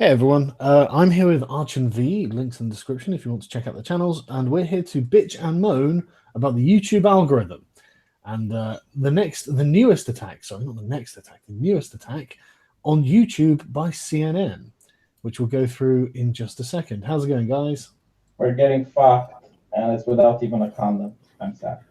Hey everyone, I'm here with Arch and V, links in the description if you want to check out the channels, and we're here to bitch and moan about the YouTube algorithm. And the newest attack, sorry, not the next attack, the newest attack on YouTube by CNN, which we'll go through in just a second. How's it going, guys? We're getting fucked, and it's without even a condom. I'm sad.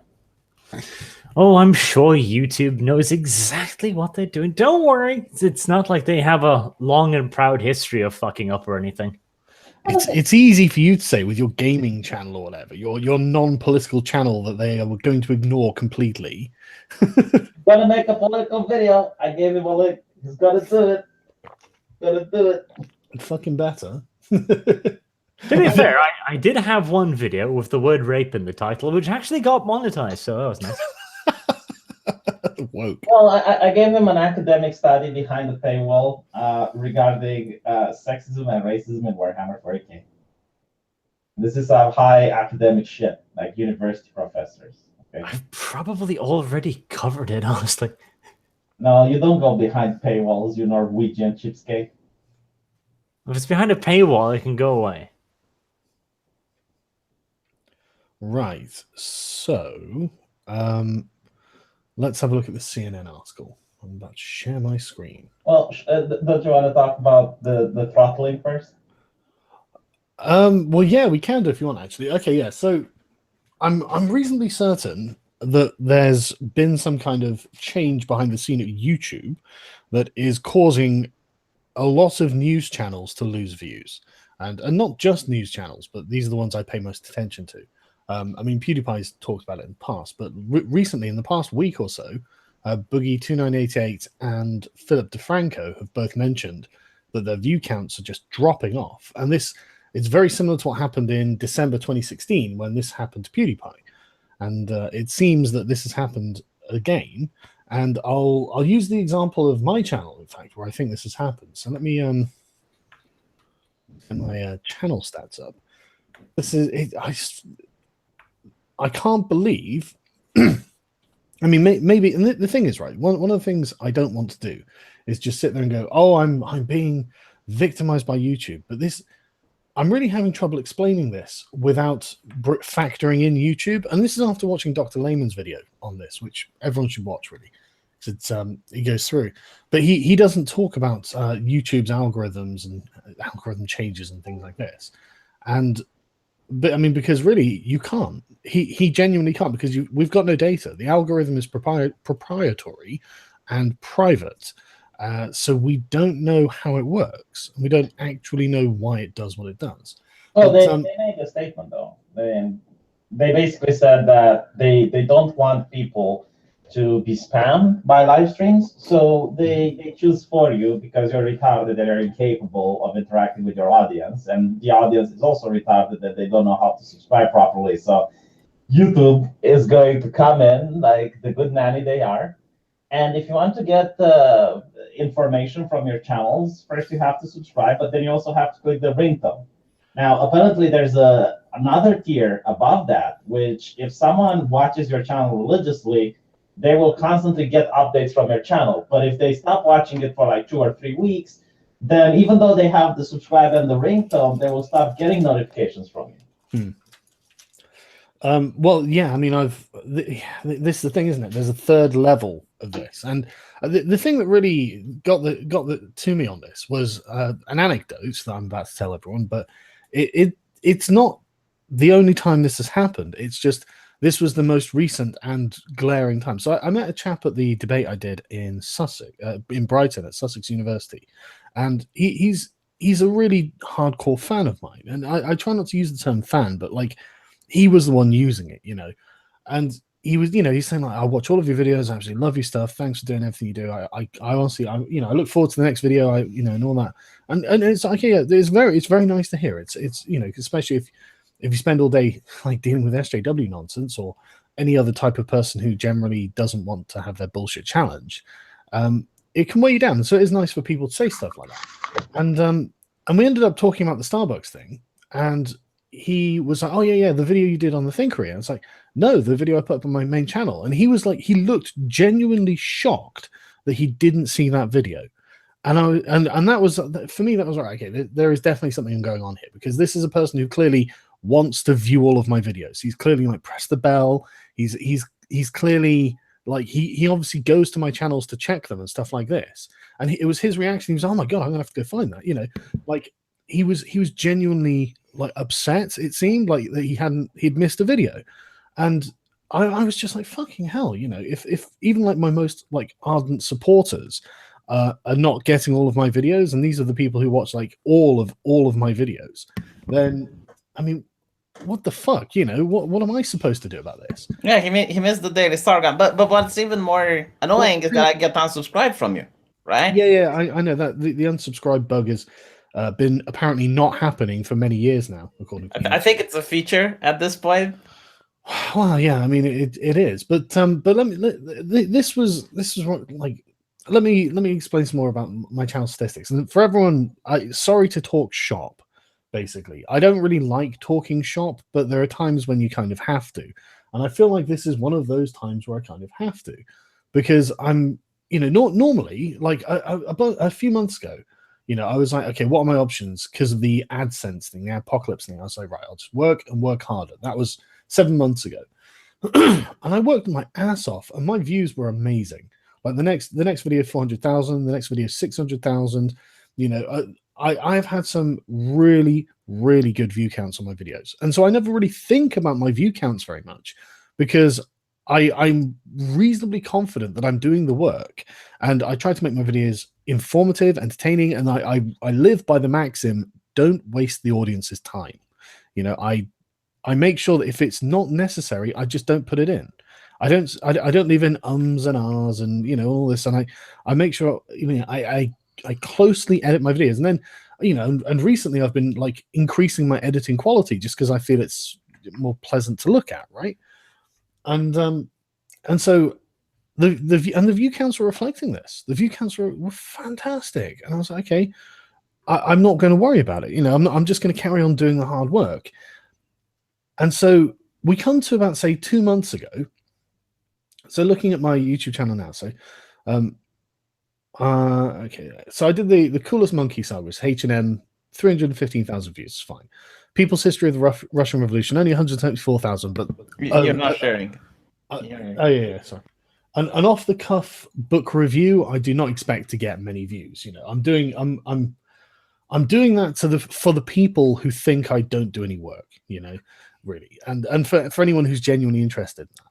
Oh, I'm sure YouTube knows exactly what they're doing. Don't worry. It's not like they have a long and proud history of fucking up or anything. It's easy for you to say with your gaming channel or whatever, your non-political channel that they are going to ignore completely. Gonna make a political video. I gave him a link. He's gonna do it. Gonna do it. Fucking better. To be fair, I did have one video with the word rape in the title, which actually got monetized, so that was nice. Woke. Well, I gave him an academic study behind the paywall regarding sexism and racism in Warhammer 40k. This is a high academic shit, like university professors. Okay. I've probably already covered it, honestly. No, you don't go behind paywalls, you Norwegian cheapskate. If it's behind a paywall, it can go away. Right. So, let's have a look at the CNN article. I'm about to share my screen. Well, don't you want to talk about the throttling first? Well, yeah, we can do if you want, actually. Okay, yeah. So, I'm reasonably certain that there's been some kind of change behind the scene at YouTube that is causing a lot of news channels to lose views, and not just news channels, but these are the ones I pay most attention to. I mean, PewDiePie's talked about it in the past, but recently, in the past week or so, Boogie2988 and Philip DeFranco have both mentioned that their view counts are just dropping off. And this is very similar to what happened in December 2016 when this happened to PewDiePie. And it seems that this has happened again. And I'll use the example of my channel, in fact, where I think this has happened. So let me get my channel stats up. This is it. I can't believe. I mean, maybe, and the thing is, right, one of the things I don't want to do is just sit there and go, oh, I'm being victimized by YouTube. But I'm really having trouble explaining this without factoring in YouTube. And this is after watching Dr. Lehman's video on this, which everyone should watch, really. He goes through, but he doesn't talk about YouTube's algorithms and algorithm changes and things like this. But I mean, because really you can't. He genuinely can't, because we've got no data. The algorithm is proprietary and private, so we don't know how it works. We don't actually know why it does what it does. Well, they made a statement though. They basically said that they don't want people to be spammed by live streams, so they choose for you because you're retarded and they're incapable of interacting with your audience, and the audience is also retarded that they don't know how to subscribe properly. So YouTube is going to come in like the good nanny they are, and if you want to get information from your channels, first you have to subscribe, but then you also have to click the ringtone. Now, apparently, there's another tier above that, which if someone watches your channel religiously, they will constantly get updates from your channel. But if they stop watching it for like 2 or 3 weeks, then even though they have the subscribe and the ringtone, they will stop getting notifications from you. Well, yeah, I mean, this is the thing, isn't it? There's a third level of this, and the thing that really got to me on this was an anecdote that I'm about to tell everyone. But it's not the only time this has happened. It's just this was the most recent and glaring time. So I met a chap at the debate I did in Sussex, in Brighton at Sussex University, and he's a really hardcore fan of mine. And I try not to use the term fan, but like he was the one using it, and he was, he's saying like, I watch all of your videos, I absolutely love your stuff. Thanks for doing everything you do. I honestly, I look forward to the next video, and all that. And it's like, yeah, it's very nice to hear. It's especially if you spend all day like dealing with SJW nonsense or any other type of person who generally doesn't want to have their bullshit challenge, it can weigh you down. So it is nice for people to say stuff like that. And we ended up talking about the Starbucks thing, and he was like, oh yeah, the video you did on the Thinkery. And it's like, no, the video I put up on my main channel. And he was like, he looked genuinely shocked that he didn't see that video. And that was, for me, that was right. Okay, there is definitely something going on here, because this is a person who clearly wants to view all of my videos. He's clearly like press the bell. He's clearly like he obviously goes to my channels to check them and stuff like this. And it was his reaction. He was, oh my god, I'm gonna have to go find that. You know, like he was genuinely like upset. It seemed like that he'd missed a video, and I was just like, fucking hell, you know, if even like my most like ardent supporters are not getting all of my videos, and these are the people who watch like all of my videos, then I mean, what the fuck, you know, what am I supposed to do about this? Yeah, he missed the daily Stargram, but what's even more annoying is that I get unsubscribed from you, right? Yeah, I know that the unsubscribe bug has been apparently not happening for many years now, according to I think it's a feature at this point. Well, yeah, I mean it is, but this was what, like, let me explain some more about my channel statistics. And for everyone, sorry to talk shop. Basically, I don't really like talking shop, but there are times when you kind of have to, and I feel like this is one of those times where I kind of have to, because I'm, you know, not normally, like about a few months ago, you know, I was like, okay, what are my options? Because of the AdSense thing, the apocalypse thing. I was like, right, I'll just work and work harder. That was 7 months ago. And I worked my ass off, and my views were amazing. Like the next video 400,000, the next video 600,000. You know, I've had some really good view counts on my videos, and so I never really think about my view counts very much, because I'm reasonably confident that I'm doing the work, and I try to make my videos informative, entertaining, and I live by the maxim: don't waste the audience's time. You know, I make sure that if it's not necessary, I just don't put it in. I don't leave in ums and ahs and, you know, all this, and I make sure, you know, I closely edit my videos, and then, you know, and recently I've been like increasing my editing quality just because I feel it's more pleasant to look at, right? And so the view counts were reflecting this. The view counts were fantastic, and I was like, okay, I'm not going to worry about it. You know, I'm just going to carry on doing the hard work. And so we come to about, say, 2 months ago. So looking at my YouTube channel now, so okay, so I did the coolest monkey saga was H&M, 315,000 views, it's fine. People's History of the Russian Revolution, only 174,000, but You're not sharing. Oh yeah, sorry. An off the cuff book review, I do not expect to get many views. You know, I'm doing that for the people who think I don't do any work, you know, really, and for anyone who's genuinely interested in that.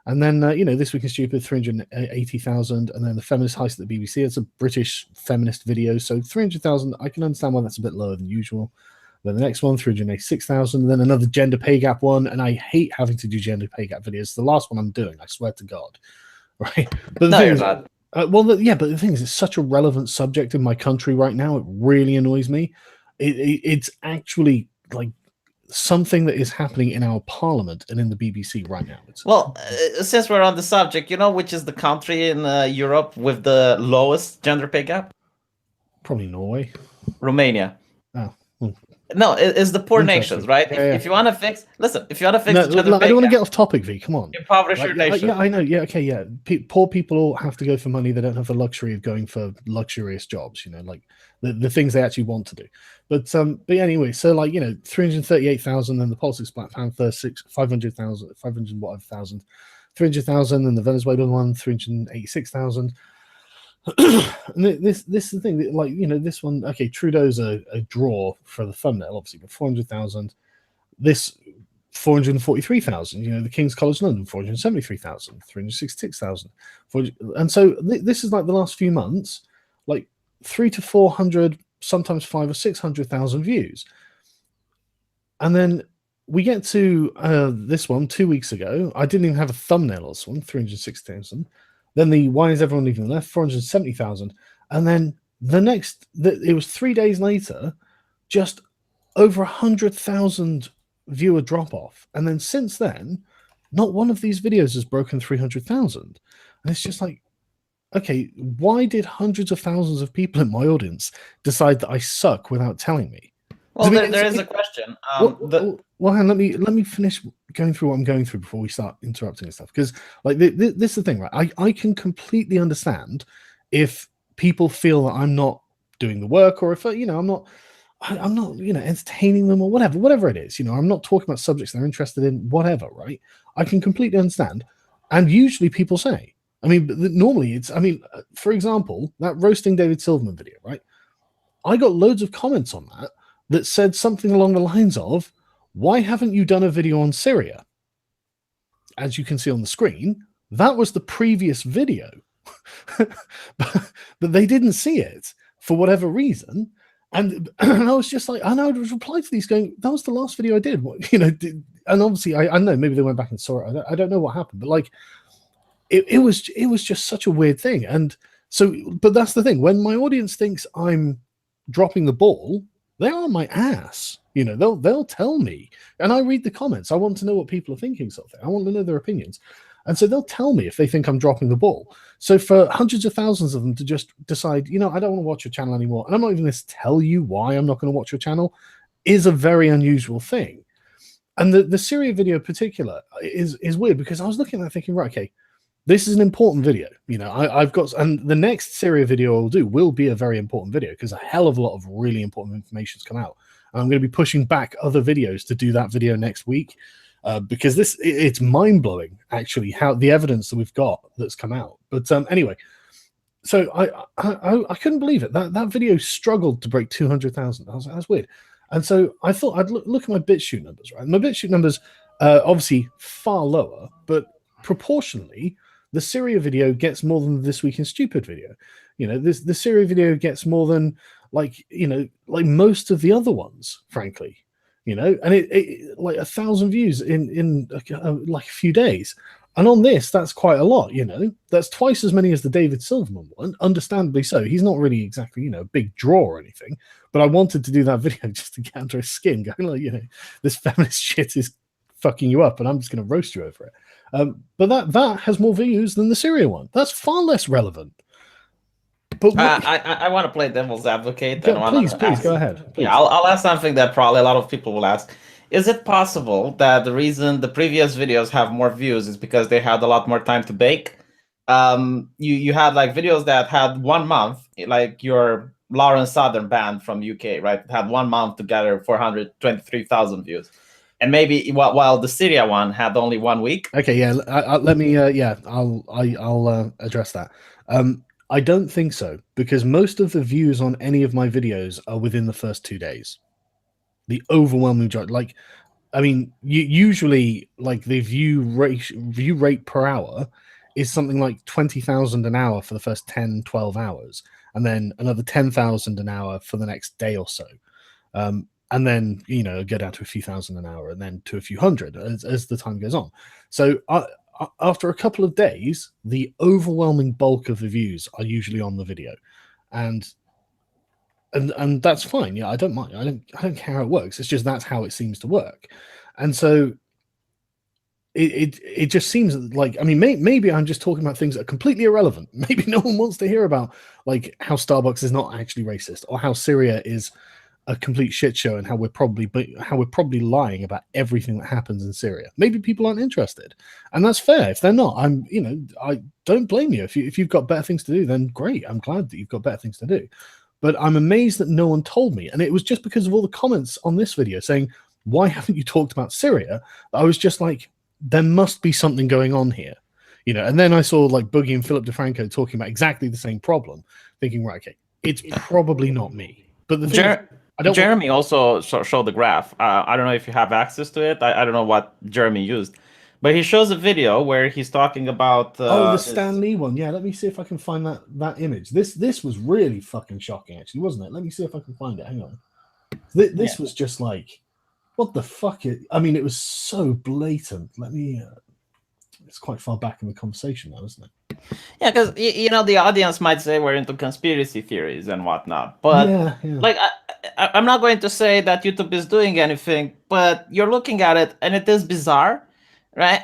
And then, you know, This Week in Stupid, 380,000. And then The Feminist Heist at the BBC. It's a British feminist video. So 300,000, I can understand why that's a bit lower than usual. Then the next one, 386,000. Then another gender pay gap one. And I hate having to do gender pay gap videos. The last one I'm doing, I swear to God. Right? But No, you're not. but the thing is, it's such a relevant subject in my country right now. It really annoys me. It's actually like something that is happening in our parliament and in the BBC right now. Since we're on the subject, you know which is the country in Europe with the lowest gender pay gap? Probably Norway. Romania. Oh. No, it's the poor nations, right? Yeah, if you want to fix, listen, if you want to fix no, the gender I pay don't want to gap, get off topic, V. Come on. impoverish your nation. Yeah, I know. Yeah, okay, yeah. Poor people have to go for money. They don't have the luxury of going for luxurious jobs. You know, like the things they actually want to do. But anyway, so like, you know, 338,000, then the politics black panther 500,000, 500 whatever thousand, 300,000, and the Venezuelan one 386,000. And this is the thing, like, you know, this one, okay, Trudeau's a draw for the thumbnail, obviously, but 400,000. This 443,000. You know, the King's College London 473,000, 366,000. And so this is like the last few months, like 300 to 400, sometimes 500 or 600,000 views. And then we get to this one 2 weeks ago. I didn't even have a thumbnail on this one, 306,000. Then the Why Is Everyone Leaving the Left, 470,000. And then it was 3 days later, just over 100,000 viewer drop off. And then since then, not one of these videos has broken 300,000. And it's just like, okay, why did hundreds of thousands of people in my audience decide that I suck without telling me? Well, there is a question. Well, let me finish going through what I'm going through before we start interrupting and stuff. Because like this is the thing, right? I can completely understand if people feel that I'm not doing the work, or if I'm not entertaining them, or whatever it is. I'm not talking about subjects they're interested in, whatever, right? I can completely understand. And usually people say, normally it's, for example, that roasting David Silverman video, right? I got loads of comments on that said something along the lines of, why haven't you done a video on Syria? As you can see on the screen, that was the previous video. but they didn't see it for whatever reason. And I was just like, I would reply to these going, that was the last video I did. And obviously I know maybe they went back and saw it. I don't know what happened, but like, it was just such a weird thing. And so, but that's the thing. When my audience thinks I'm dropping the ball, they're on my ass. They'll tell me, and I read the comments. I want to know what people are thinking, sort of thing. I want to know their opinions. And so they'll tell me if they think I'm dropping the ball. So for hundreds of thousands of them to just decide, I don't want to watch your channel anymore, and I'm not even going to tell you why I'm not going to watch your channel, is a very unusual thing. And the Syria video in particular is weird, because I was looking at that thinking, right, okay, this is an important video. I've got, and the next Syria video I'll do will be a very important video, because a hell of a lot of really important information's come out. And I'm going to be pushing back other videos to do that video next week. Because it's mind-blowing, actually, how the evidence that we've got that's come out. But anyway, so I couldn't believe it. That video struggled to break 200,000. I was like, that's weird. And so I thought I'd look at my BitChute numbers, right? My BitChute numbers obviously far lower, but proportionally, the Syria video gets more than the This Week in Stupid video. The Syria video gets more than like most of the other ones, frankly. And it like 1,000 views in like a few days. And on this, that's quite a lot, That's twice as many as the David Silverman one, understandably so. He's not really exactly, a big draw or anything. But I wanted to do that video just to get under his skin, going like, this feminist shit is fucking you up, and I'm just going to roast you over it. But that has more views than the Syria one. That's far less relevant. But I want to play devil's advocate. Please go ahead. Please. Yeah, I'll ask something that probably a lot of people will ask. Is it possible that the reason the previous videos have more views is because they had a lot more time to bake? You had like videos that had 1 month, like your Lawrence Southern band from UK, right? It had 1 month to gather 423,000 views. And maybe while the Syria one had only 1 week. Okay, yeah. Let me. I'll address that. I don't think so, because most of the views on any of my videos are within the first 2 days. The overwhelming majority, usually like the view rate per hour is something like 20,000 an hour for the first 10, 12 hours, and then another 10,000 an hour for the next day or so. And then, go down to a few thousand an hour, and then to a few hundred as the time goes on. So after a couple of days, the overwhelming bulk of the views are usually on the video, and that's fine. Yeah, I don't mind. I don't care how it works. It's just that's how it seems to work, and so it just seems like, maybe I'm just talking about things that are completely irrelevant. Maybe no one wants to hear about like how Starbucks is not actually racist, or how Syria is a complete shit show, and how we're probably lying about everything that happens in Syria. Maybe people aren't interested, and that's fair. If they're not, I don't blame you. If you've got better things to do, then great. I'm glad that you've got better things to do. But I'm amazed that no one told me, and it was just because of all the comments on this video saying, "Why haven't you talked about Syria?" I was just like, there must be something going on here, And then I saw like Boogie and Philip DeFranco talking about exactly the same problem, thinking, right, okay, it's probably not me. But the thing Jeremy also showed the graph. I don't know if you have access to it. I don't know what Jeremy used, but he shows a video where he's talking about the Stan Lee one. Yeah, let me see if I can find that image. This was really fucking shocking, actually, wasn't it? Let me see if I can find it. Hang on. This was just like, what the fuck? It was so blatant. Let me. It's quite far back in the conversation now, isn't it? Yeah, because the audience might say we're into conspiracy theories and whatnot, but like I'm not going to say that YouTube is doing anything, but you're looking at it and it is bizarre, right?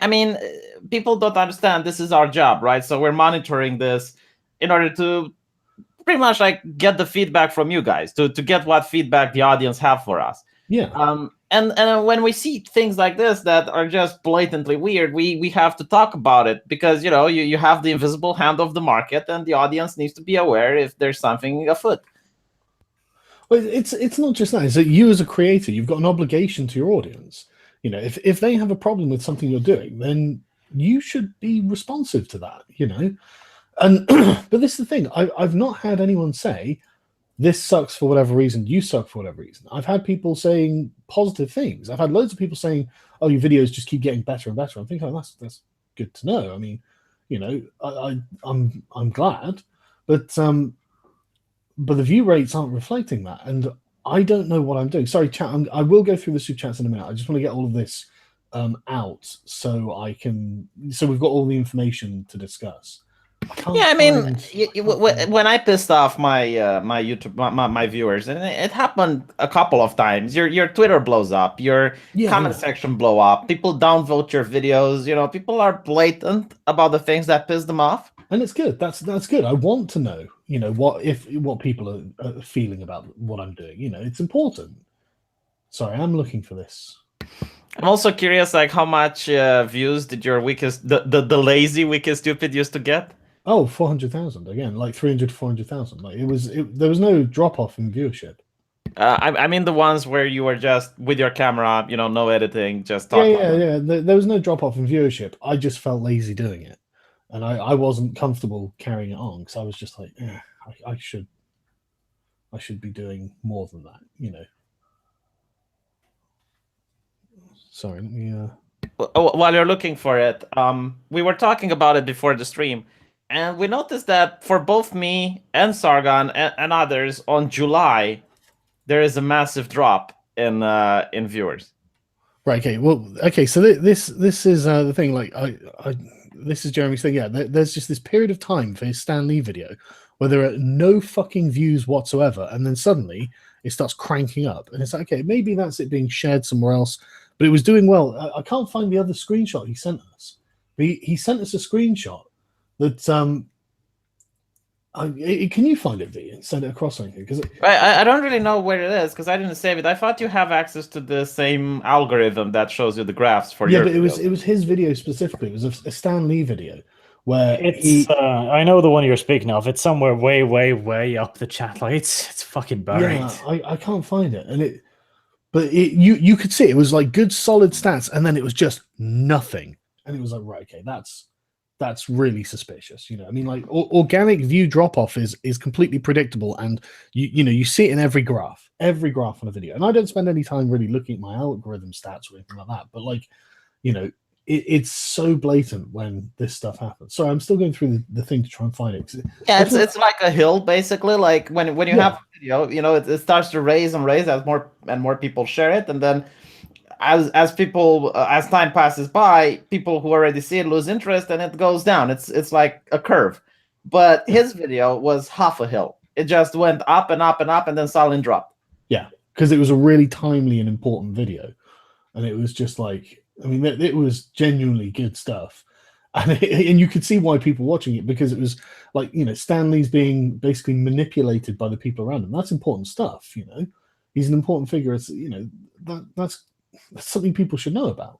People don't understand this is our job, right? So we're monitoring this in order to pretty much like get the feedback from you guys, to get what feedback the audience have for us. Yeah. and when we see things like this that are just blatantly weird, we have to talk about it, because you have the invisible hand of the market, and the audience needs to be aware if there's something afoot. Well, it's not just that. It's that you as a creator, you've got an obligation to your audience. If they have a problem with something you're doing, then you should be responsive to that. And but this is the thing. I've not had anyone say this sucks for whatever reason, you suck for whatever reason. I've had people saying positive things. I've had loads of people saying, "Oh, your videos just keep getting better and better." I'm thinking, "Oh, that's good to know." I mean, I'm glad, but the view rates aren't reflecting that, and I don't know what I'm doing. Sorry, chat. I will go through the super chats in a minute. I just want to get all of this out so we've got all the information to discuss. Yeah, I mean, when I pissed off my my YouTube my viewers, and it happened a couple of times. Your Twitter blows up, your comment section blow up. People downvote your videos. People are blatant about the things that piss them off, and it's good. That's good. I want to know, what people are feeling about what I'm doing. It's important. Sorry, I'm looking for this. I'm also curious, like, how much views did your the lazy Wiki Stupid used to get? Oh, 400,000 again, like 300 to 400,000. Like there was no drop off in viewership. I mean the ones where you were just with your camera, no editing, just talking. Yeah. There was no drop off in viewership. I just felt lazy doing it, and I wasn't comfortable carrying it on because I was just like, I should be doing more than that, Sorry, let me. While you're looking for it, we were talking about it before the stream. And we noticed that for both me and Sargon and others on July, there is a massive drop in viewers. Right. Okay. Well. Okay. So this is the thing. Like this is Jeremy's thing. Yeah. There's just this period of time for his Stan Lee video where there are no fucking views whatsoever, and then suddenly it starts cranking up, and it's like, okay, maybe that's it being shared somewhere else, but it was doing well. I can't find the other screenshot he sent us. But he sent us a screenshot. That can you find it, V, and send it across or anything? Because I don't really know where it is because I didn't save it. I thought you have access to the same algorithm that shows you the graphs for your. Yeah, but it was his video specifically. It was a Stan Lee video where it's. I know the one you're speaking of. It's somewhere way up the chat. Like it's fucking buried. Yeah, I can't find it, you could see it was like good solid stats, and then it was just nothing, and it was like, right, okay, that's really suspicious. I mean, like organic view drop off is completely predictable, and you see it in every graph on a video. And I don't spend any time really looking at my algorithm stats or anything like that, but like, it's so blatant when this stuff happens. Sorry, I'm still going through the thing to try and find it. Yeah, it's like a hill basically. Like when you have a video, it starts to raise and raise as more and more people share it, and then as people as time passes by, people who already see it lose interest, and it goes down. It's like a curve. But his video was half a hill. It just went up and up and up, and then suddenly dropped. Yeah, because it was a really timely and important video, and it was just like, I mean, it was genuinely good stuff, and you could see why people were watching it, because it was like, Stan Lee's being basically manipulated by the people around him. That's important stuff. He's an important figure. It's that's something people should know about.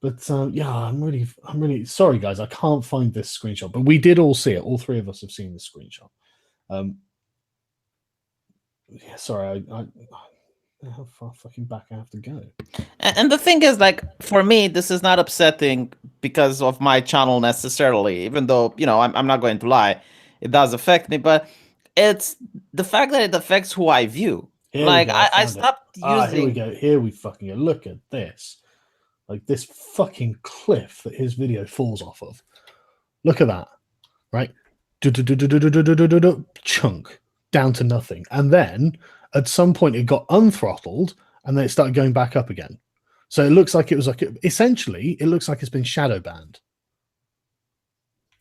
But yeah, I'm really sorry, guys. I can't find this screenshot, but we did all see it. All three of us have seen this screenshot. Yeah, sorry. How far fucking back I have to go? And the thing is, like, for me, this is not upsetting because of my channel necessarily, even though, I'm not going to lie, it does affect me, but it's the fact that it affects who I view. Like, I stopped using... Here we go. Here we fucking go. Look at this. Like, this fucking cliff that his video falls off of. Look at that. Right? Chunk. Down to nothing. And then, at some point, it got unthrottled, and then it started going back up again. So it looks like it was like... Essentially, it looks like it's been shadow banned.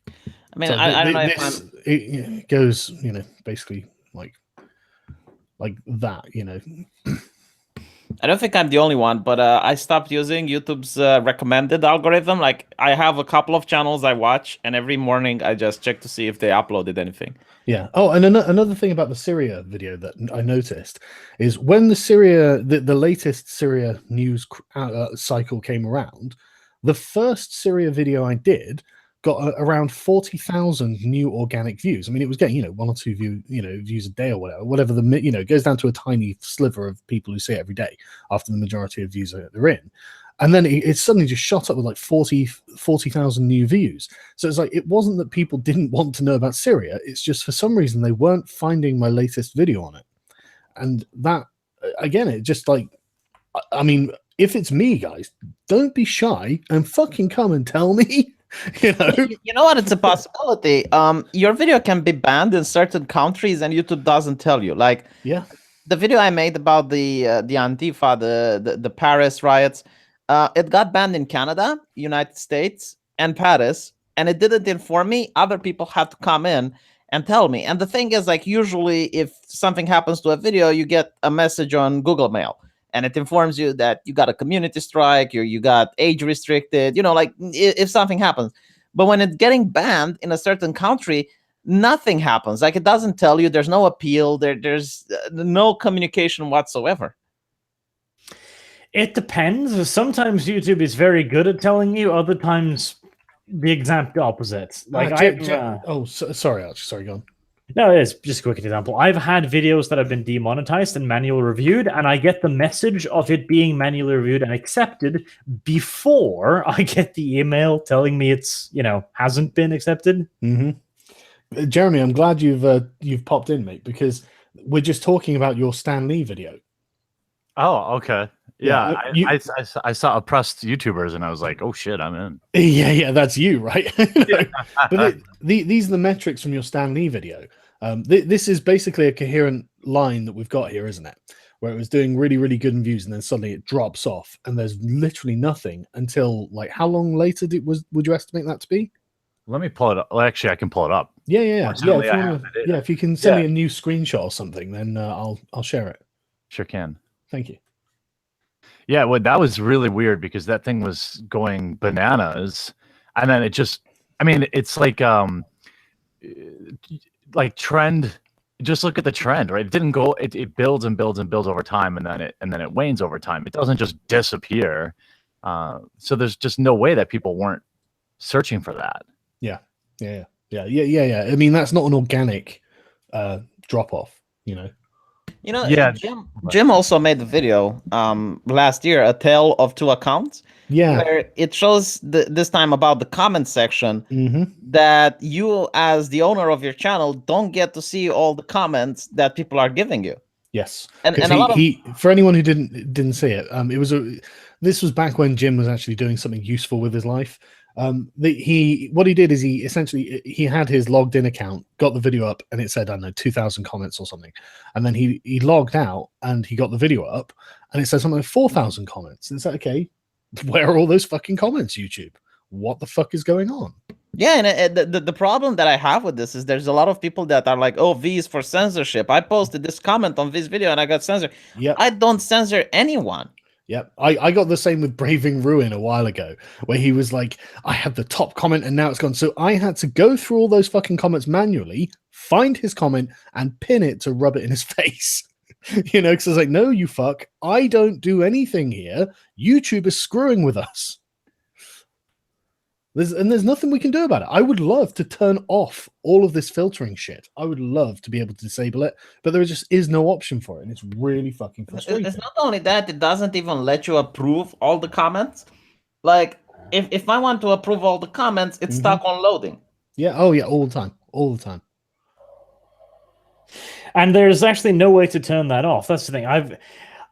I mean, so I don't know if it goes, basically like that, I don't think I'm the only one, but I stopped using YouTube's recommended algorithm. Like, I have a couple of channels I watch, and every morning I just check to see if they uploaded anything. Yeah. Oh, and another thing about the Syria video that I noticed is when the latest Syria news cycle came around, the first Syria video I did got around 40,000 new organic views. I mean, it was getting, 1 or 2 views a day or whatever it goes down to a tiny sliver of people who see it every day after the majority of views they're in. And then it suddenly just shot up with like 40,000 new views. So it's like, it wasn't that people didn't want to know about Syria. It's just for some reason they weren't finding my latest video on it. And that, again, it just like, I mean, if it's me, guys, don't be shy and fucking come and tell me. You know what? It's a possibility. Your video can be banned in certain countries, and YouTube doesn't tell you. Like, yeah, the video I made about the Antifa, the Paris riots, it got banned in Canada, United States, and Paris, and it didn't inform me. Other people had to come in and tell me. And the thing is, like, usually if something happens to a video, you get a message on Google Mail. And it informs you that you got a community strike, or you got age restricted, like if something happens. But when it's getting banned in a certain country, nothing happens. Like, it doesn't tell you, there's no appeal, there's no communication whatsoever. It depends. Sometimes YouTube is very good at telling you, other times the exact opposite. Like, sorry, Arch. Sorry, go on. No, it is just a quick example. I've had videos that have been demonetized and manually reviewed, and I get the message of it being manually reviewed and accepted before I get the email telling me it's, hasn't been accepted. Mm-hmm. Jeremy, I'm glad you've popped in, mate, because we're just talking about your Stan Lee video. Oh, okay. Yeah, I saw oppressed YouTubers, and I was like, "Oh shit, I'm in." Yeah, that's you, right? But these are the metrics from your Stan Lee video. This is basically a coherent line that we've got here, isn't it? Where it was doing really, really good in views, and then suddenly it drops off, and there's literally nothing until, like, how long later would you estimate that to be? Let me pull it up. Well, actually, I can pull it up. Yeah. If you can send me a new screenshot or something, then I'll share it. Sure can. Thank you. Yeah, well, that was really weird because that thing was going bananas, and then it just, I mean, it's like trend. Just look at the trend, right? It didn't go. It builds and builds and builds over time, and then it wanes over time. It doesn't just disappear. So there's just no way that people weren't searching for that. Yeah. I mean, that's not an organic drop off, Yeah, Jim also made the video last year, A Tale of Two Accounts. Yeah, where it shows this time about the comment section that you, as the owner of your channel, don't get to see all the comments that people are giving you. Yes, and for anyone who didn't see it, this was back when Jim was actually doing something useful with his life. What he did is he had his logged in account, got the video up, and it said, I don't know, 2,000 comments or something, and then he logged out and he got the video up, and it said something like 4,000 comments. And it's like, okay, where are all those fucking comments, YouTube? What the fuck is going on? Yeah, and the problem that I have with this is there's a lot of people that are like, oh, V is for censorship. I posted this comment on this video and I got censored. Yeah, I don't censor anyone. Yep, I got the same with Braving Ruin a while ago, where he was like, I had the top comment and now it's gone. So I had to go through all those fucking comments manually, find his comment, and pin it to rub it in his face. Because I was like, no, you fuck, I don't do anything here. YouTube is screwing with us. There's nothing we can do about it. I would love to turn off all of this filtering shit. I would love to be able to disable it, but there just is no option for it, and it's really fucking frustrating. It's not only that, it doesn't even let you approve all the comments. Like, if I want to approve all the comments, it's stuck on loading. Yeah, oh yeah, all the time. And there's actually no way to turn that off. That's the thing.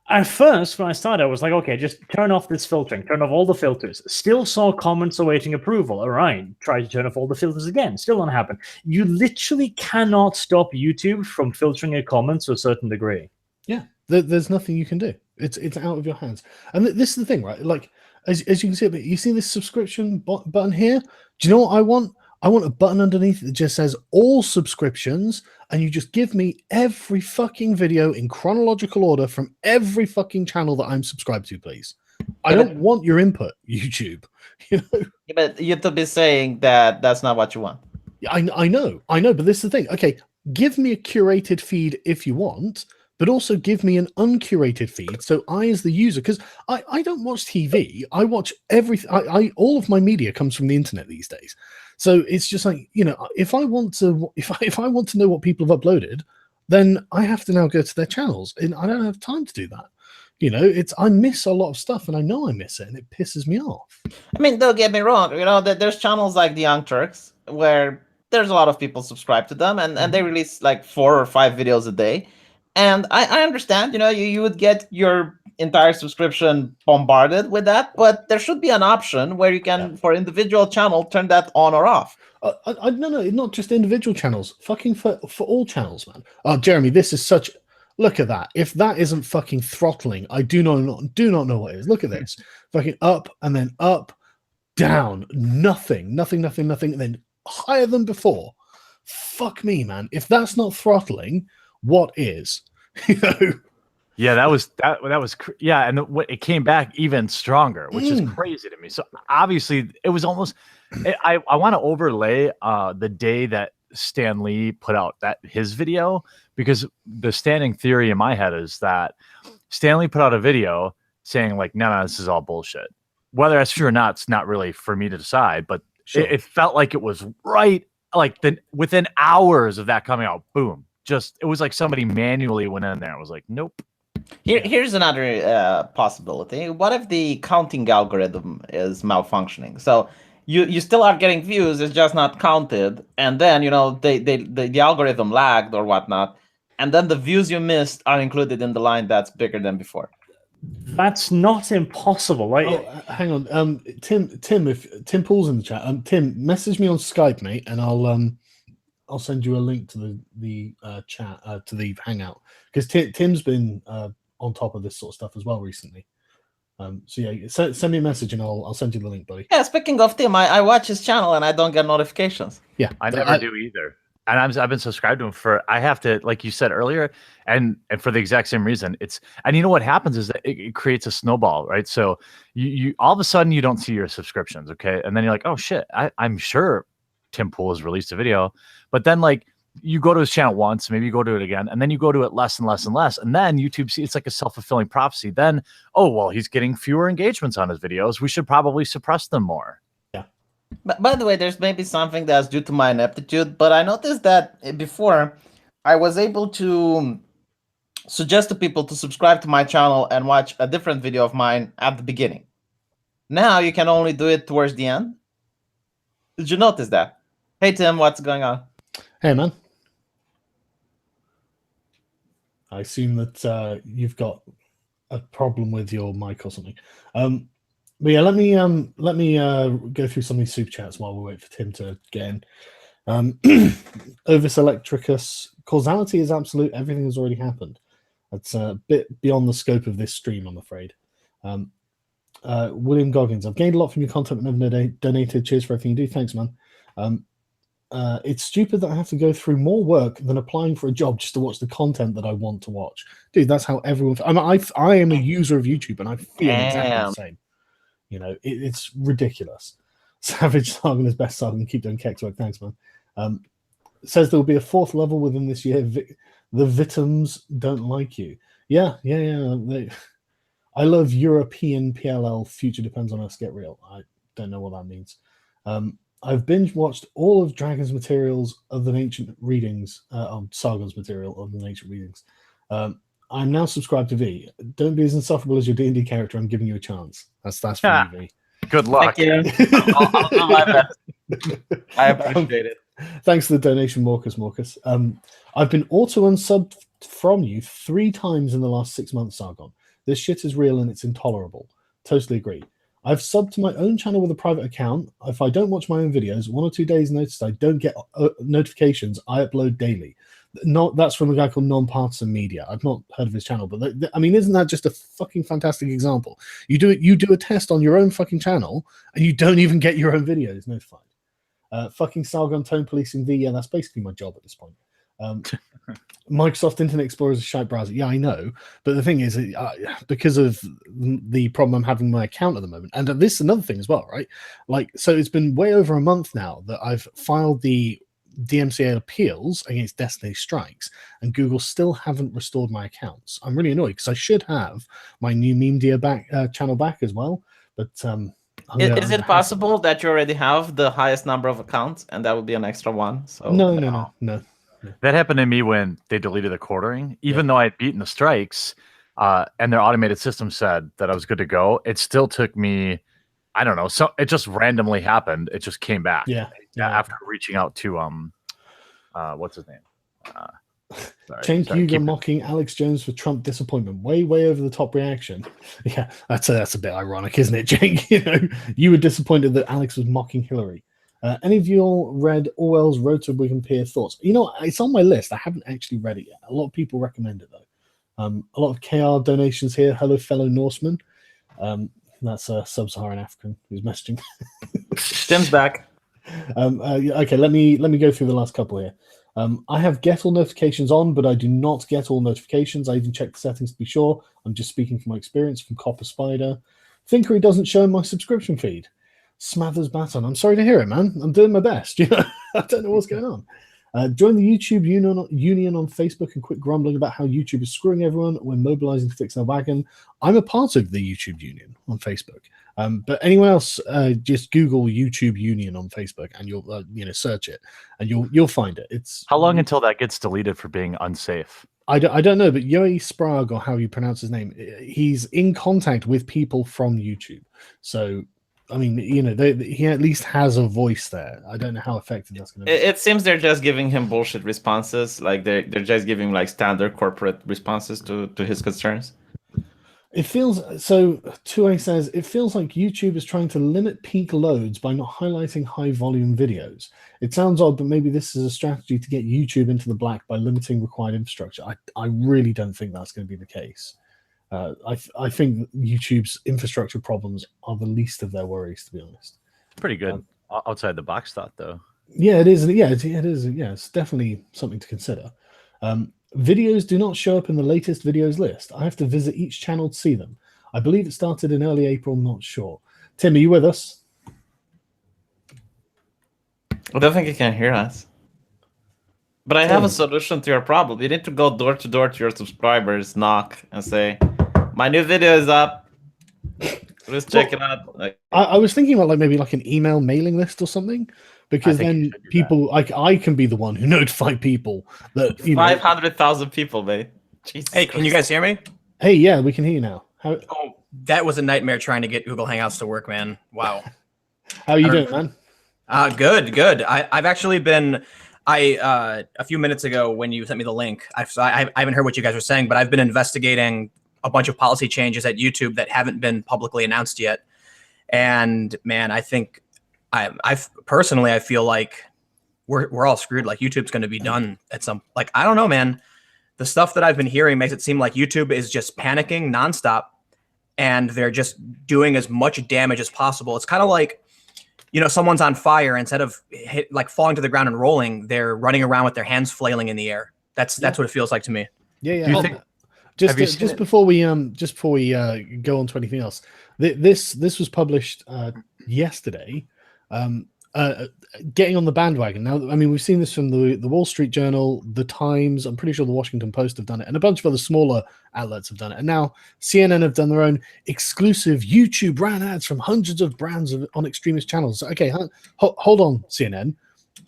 At first, when I started, I was like, okay, just turn off this filtering, turn off all the filters. Still saw comments awaiting approval. All right, try to turn off all the filters again. Still don't happen. You literally cannot stop YouTube from filtering your comments to a certain degree. Yeah, there's nothing you can do. It's out of your hands. And this is the thing, right? Like, as you can see, you see this subscription button here? Do you know what I want? I want a button underneath that just says all subscriptions, and you just give me every fucking video in chronological order from every fucking channel that I'm subscribed to, please. I don't want your input, YouTube. You know? Yeah, but YouTube is saying that that's not what you want. I know, but this is the thing. Okay, give me a curated feed if you want, but also give me an uncurated feed. So I, as the user, because I don't watch TV, I watch everything. All of my media comes from the internet these days. So it's just like, you know, if I want to know what people have uploaded, then I have to now go to their channels, and I don't have time to do that. You know, I miss a lot of stuff, and I know I miss it, and it pisses me off. I mean, don't get me wrong. You know, there's channels like the Young Turks where there's a lot of people subscribe to them, and they release like 4 or 5 videos a day. And I understand, you know, you would get your entire subscription bombarded with that, but there should be an option where you can, for individual channel, turn that on or off. No, not just individual channels. Fucking for all channels, man. Oh, Jeremy, this is such. Look at that. If that isn't fucking throttling, I do not know what is. Look at this. Fucking up and then up, down, nothing, and then higher than before. Fuck me, man. If that's not throttling, what is? You know? Yeah, that was yeah, and it came back even stronger, which is crazy to me. So obviously, it was almost. I want to overlay the day that Stan Lee put out his video, because the standing theory in my head is that Stan Lee put out a video saying like, no, this is all bullshit. Whether that's true or not, it's not really for me to decide. But sure. it felt like it was right, like within hours of that coming out, boom. Just it was like somebody manually went in there and was like, nope. Here's another possibility. What if the counting algorithm is malfunctioning? So you still are getting views, it's just not counted, and then, you know, the algorithm lagged or whatnot, and then the views you missed are included in the line that's bigger than before. That's not impossible. Like, hang on, Tim, if Tim Paul's in the chat, Tim, message me on Skype, mate, and I'll send you a link to the chat, to the Hangout, because Tim's been on top of this sort of stuff as well recently. So yeah, send me a message and I'll send you the link, buddy. Yeah, speaking of Tim, I watch his channel and I don't get notifications. Yeah, I never do either. And I've been subscribed to him I have to, like you said earlier, and for the exact same reason. And you know what happens is that it creates a snowball, right? So you all of a sudden you don't see your subscriptions, okay? And then you're like, oh shit, I'm sure Tim Pool has released a video, but then like you go to his channel once, maybe you go to it again, and then you go to it less and less and less, and then YouTube sees it's like a self-fulfilling prophecy. Then, oh well, he's getting fewer engagements on his videos, we should probably suppress them more. Yeah. But by the way, there's maybe something that's due to my ineptitude, but I noticed that before I was able to suggest to people to subscribe to my channel and watch a different video of mine at the beginning. Now you can only do it towards the end. Did you notice that? Hey Tim, what's going on? Hey man. I assume that you've got a problem with your mic or something. But yeah, let me go through some of these super chats while we wait for Tim to get in. Ovis Electricus, causality is absolute. Everything has already happened. That's a bit beyond the scope of this stream, I'm afraid. William Goggins, I've gained a lot from your content but never donated. Cheers for everything you do. Thanks, man. It's stupid that I have to go through more work than applying for a job just to watch the content that I want to watch. Dude, that's how everyone... I am a user of YouTube and I feel exactly the same. You know, it's ridiculous. Savage Sargon is best Sargon. Keep doing kex work. Thanks, man. Says there will be a 4th level within this year. The victims don't like you. Yeah. I love European PLL. Future depends on us. Get real. I don't know what that means. I've binge watched all of Dragon's materials of the ancient readings, Sargon's material of the ancient readings. I'm now subscribed to V. Don't be as insufferable as your D&D character. I'm giving you a chance. That's for you, V. Good luck. Thank you. I'll do my best. I appreciate it. Thanks for the donation, Morcus. I've been auto-unsubbed from you 3 times in the last 6 months, Sargon. This shit is real and it's intolerable. Totally agree. I've subbed to my own channel with a private account. If I don't watch my own videos, 1 or 2 days notice I don't get notifications. I upload daily. That's from a guy called Nonpartisan Media. I've not heard of his channel, but I mean, isn't that just a fucking fantastic example? You do a test on your own fucking channel, and you don't even get your own videos notified. Fucking Sargon Tone Policing V. Yeah, that's basically my job at this point. Microsoft Internet Explorer is a shite browser. Yeah, I know. But the thing is, because of the problem I'm having with my account at the moment, and this is another thing as well, right? Like, so it's been way over a month now that I've filed the DMCA appeals against Destiny Strikes, and Google still haven't restored my accounts. I'm really annoyed because I should have my new Meme Deer channel back as well. But is it possible that you already have the highest number of accounts, and that would be an extra one? So No. That happened to me when they deleted the quartering. Even though I had beaten the strikes, and their automated system said that I was good to go, it still took me, I don't know. So it just randomly happened. It just came back. Yeah. After reaching out to what's his name? Cenk Uygur mocking Alex Jones for Trump disappointment. Way over the top reaction. Yeah, that's a bit ironic, isn't it, Cenk? You know, you were disappointed that Alex was mocking Hillary. Any of you all read Orwell's Road to Wikipedia Thoughts? You know, it's on my list. I haven't actually read it yet. A lot of people recommend it, though. A lot of KR donations here. Hello, fellow Norseman. That's a sub-Saharan African who's messaging. Tim's back. Okay, let me go through the last couple here. I have get all notifications on, but I do not get all notifications. I even check the settings to be sure. I'm just speaking from my experience from Copper Spider. Thinkery doesn't show in my subscription feed. Smathers Baton. I'm sorry to hear it, man. I'm doing my best. You know, I don't know what's going on. Join the YouTube union on Facebook and quit grumbling about how YouTube is screwing everyone when mobilizing to fix their wagon. I'm a part of the YouTube union on Facebook. But anyone else, just Google YouTube Union on Facebook and you'll search it and you'll find it. It's how long until that gets deleted for being unsafe? I don't know, but Yoey Sprague, or how you pronounce his name, he's in contact with people from YouTube. So I mean, you know, he at least has a voice there. I don't know how effective that's going to be. It seems they're just giving him bullshit responses. Like they're just giving like standard corporate responses to his concerns. It feels so. 2A says it feels like YouTube is trying to limit peak loads by not highlighting high volume videos. It sounds odd, but maybe this is a strategy to get YouTube into the black by limiting required infrastructure. I really don't think that's going to be the case. I think YouTube's infrastructure problems are the least of their worries, to be honest. Pretty good outside the box thought, though. Yeah, it is. Yeah, it is. Yeah, it's definitely something to consider. Videos do not show up in the latest videos list. I have to visit each channel to see them. I believe it started in early April, not sure. Tim, are you with us? I don't think you can hear us. But I have a solution to your problem. You need to go door to door to your subscribers, knock, and say, my new video is up. Let's check it out. Like, I was thinking about maybe an email mailing list or something, because then people, I can be the one who notify people that 500,000 people, mate. Jesus hey, can you guys hear me? Hey, yeah, we can hear you now. Oh, that was a nightmare trying to get Google Hangouts to work, man. Wow. How are you doing, man? Good. I've actually been. A few minutes ago when you sent me the link, I haven't heard what you guys are saying, but I've been investigating a bunch of policy changes at YouTube that haven't been publicly announced yet. And man, I think I personally feel like we're all screwed. Like YouTube's going to be done at some, I don't know, man. The stuff that I've been hearing makes it seem like YouTube is just panicking nonstop and they're just doing as much damage as possible. It's kind of like, you know, someone's on fire, instead of falling to the ground and rolling, they're running around with their hands flailing in the air. That's what it feels like to me. Yeah. Just before we go on to anything else, this was published yesterday. Getting on the bandwagon. Now, I mean, we've seen this from the Wall Street Journal, the Times. I'm pretty sure the Washington Post have done it, and a bunch of other smaller outlets have done it. And now CNN have done their own exclusive YouTube ran ads from hundreds of brands on extremist channels. Okay, hold on, CNN.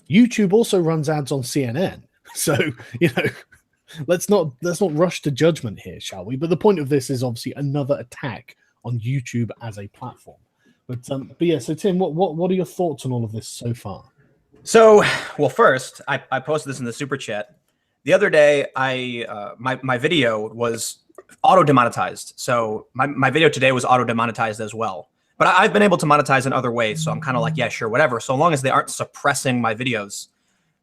YouTube also runs ads on CNN, so you know, let's not rush to judgment here, shall we? But the point of this is obviously another attack on YouTube as a platform. But yeah, so Tim, what are your thoughts on all of this so far? So, well, first, I posted this in the super chat. The other day, my video was auto demonetized. So my video today was auto demonetized as well. But I've been able to monetize in other ways. So I'm kind of like, yeah, sure, whatever. So long as they aren't suppressing my videos.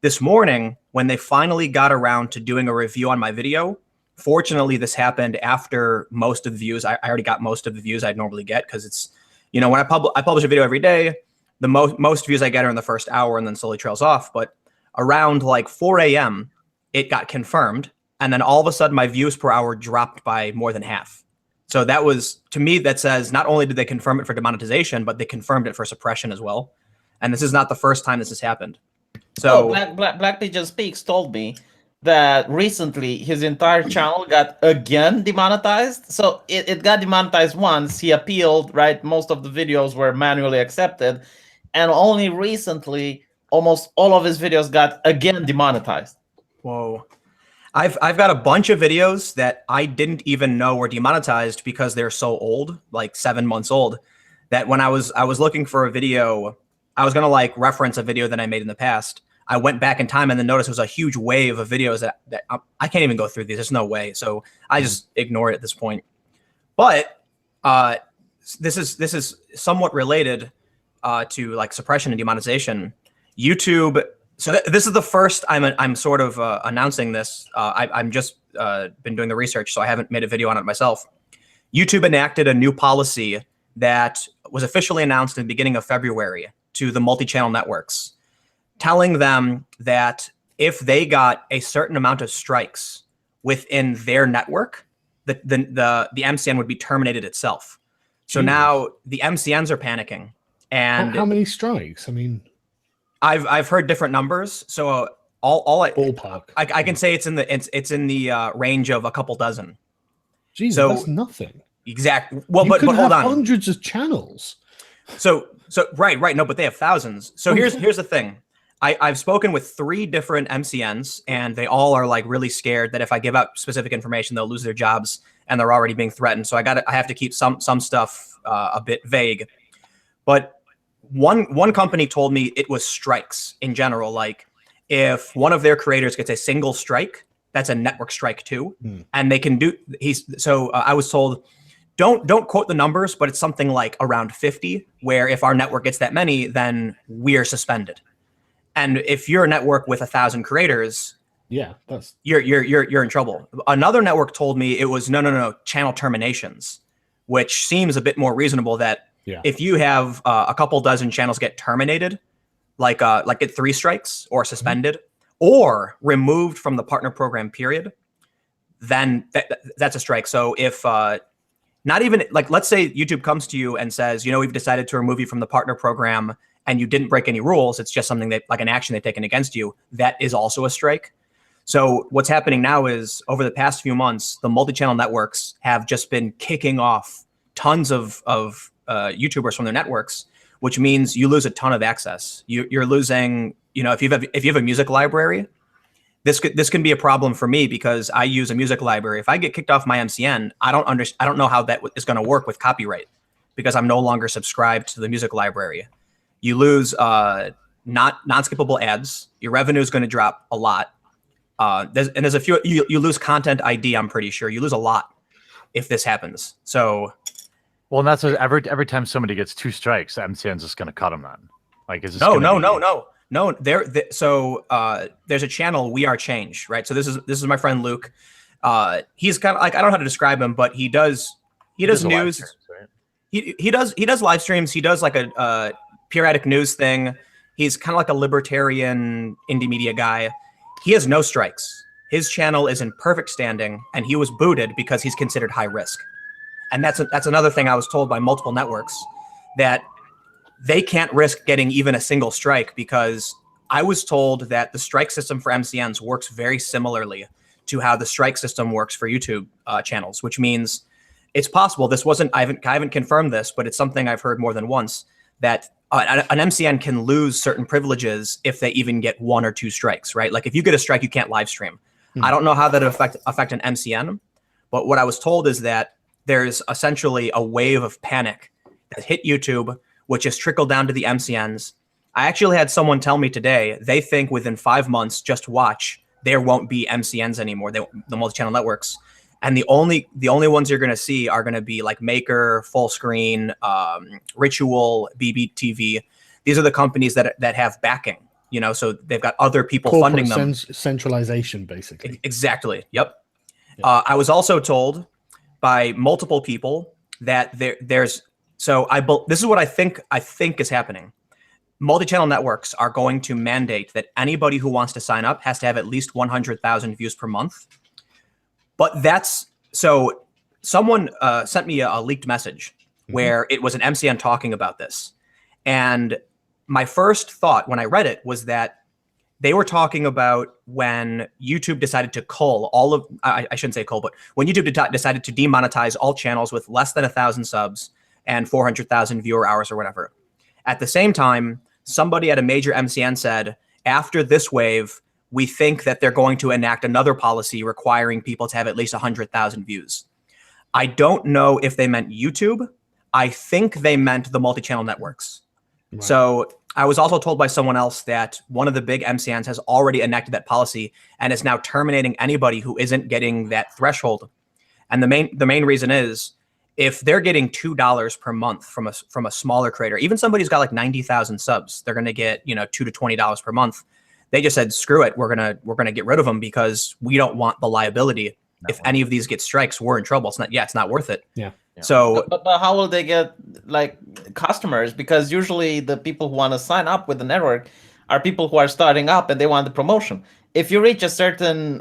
This morning, when they finally got around to doing a review on my video, fortunately, this happened after most of the views. I already got most of the views I'd normally get because it's, you know, when I publish a video every day, the most views I get are in the first hour and then slowly trails off. But around like 4 a.m., it got confirmed. And then all of a sudden my views per hour dropped by more than half. So that was, to me, that says not only did they confirm it for demonetization, but they confirmed it for suppression as well. And this is not the first time this has happened. So Black Pigeon Speaks told me that recently his entire channel got again demonetized. So it got demonetized once. He appealed, right? Most of the videos were manually accepted. And only recently, almost all of his videos got again demonetized. Whoa. I've got a bunch of videos that I didn't even know were demonetized because they're so old, like 7 months old, that when I was looking for a video, I was going to like reference a video that I made in the past. I went back in time and then noticed it was a huge wave of videos that I can't even go through these. There's no way. So I just ignore it at this point. But this is somewhat related to like suppression and demonetization. YouTube. So this is the first I'm sort of announcing this. I'm just been doing the research, so I haven't made a video on it myself. YouTube enacted a new policy that was officially announced in the beginning of February to the multi-channel networks, telling them that if they got a certain amount of strikes within their network, the MCN would be terminated itself. So now the MCNs are panicking. And how many strikes? I mean, I've heard different numbers. So all ballpark. I can say it's in the range of a couple dozen. Jesus, so that's nothing. Exactly. Well, you but hold on. Hundreds of channels. So right. No, but they have thousands. So here's the thing. I've spoken with 3 different MCNs, and they all are like really scared that if I give out specific information, they'll lose their jobs, and they're already being threatened. So I have to keep some stuff a bit vague. But one company told me it was strikes in general. Like if one of their creators gets a single strike, that's a network strike too, and they can do. I was told, don't quote the numbers, but it's something like around 50. Where if our network gets that many, then we're suspended. And if you're a network with 1,000 creators, yeah, that's you're in trouble. Another network told me it was no channel terminations, which seems a bit more reasonable. That if you have a couple dozen channels get terminated, like get 3 strikes or suspended or removed from the partner program period, then that's a strike. So if not even like, let's say YouTube comes to you and says, we've decided to remove you from the partner program, and you didn't break any rules, it's just something that like an action they've taken against you, that is also a strike. So what's happening now is over the past few months, the multi-channel networks have just been kicking off tons of YouTubers from their networks, which means you lose a ton of access. You're losing, if you have a music library, this can be a problem for me because I use a music library. If I get kicked off my MCN, I don't know how that is going to work with copyright because I'm no longer subscribed to the music library. You lose non-skippable ads. Your revenue is going to drop a lot. There's a few. You lose content ID. I'm pretty sure you lose a lot if this happens. So, well, and that's what, every time somebody gets 2 strikes, MCN's just going to cut them. Then, like, is this no. There's a channel, We Are Change, right? So this is my friend Luke. He's kind of like, I don't know how to describe him, but he does news. Streams, right? He does live streams. He does like a periodic news thing. He's kind of like a libertarian indie media guy. He has no strikes. His channel is in perfect standing, and he was booted because he's considered high risk. And that's another thing I was told by multiple networks, that they can't risk getting even a single strike, because I was told that the strike system for MCNs works very similarly to how the strike system works for YouTube channels, which means it's possible. I haven't confirmed this, but it's something I've heard more than once, that an MCN can lose certain privileges if they even get 1 or 2 strikes, right? Like if you get a strike, you can't live stream. I don't know how that affect an MCN, but what I was told is that there's essentially a wave of panic that hit YouTube, which has trickled down to the MCNs. I actually had someone tell me today, they think within 5 months, just watch, there won't be MCNs anymore, the multi-channel networks. And the only ones you're going to see are going to be like Maker, Full Screen, Ritual, BBTV. These are the companies that have backing, so they've got other people funding them. Centralization, basically. Exactly. Yep. I was also told by multiple people that this is what I think is happening. multi-channel networks are going to mandate that anybody who wants to sign up has to have at least 100,000 views per month. But that's so someone sent me a leaked message where it was an MCN talking about this. And my first thought when I read it was that they were talking about when YouTube decided to cull all of, I shouldn't say cull, but when YouTube decided to demonetize all channels with less than 1,000 subs and 400,000 viewer hours or whatever. At the same time, somebody at a major MCN said, after this wave, we think that they're going to enact another policy requiring people to have at least 100,000 views. I don't know if they meant YouTube. I think they meant the multi-channel networks. Right. So I was also told by someone else that one of the big MCNs has already enacted that policy and is now terminating anybody who isn't getting that threshold. And the main reason is if they're getting $2 per month from a smaller creator, even somebody who's got like 90,000 subs, they're going to get, $2 to $20 per month. They just said, screw it. We're going to get rid of them because we don't want the liability. If any of these get strikes, we're in trouble. It's not worth it. Yeah. So, but how will they get like customers? Because usually the people who want to sign up with the network are people who are starting up and they want the promotion. If you reach a certain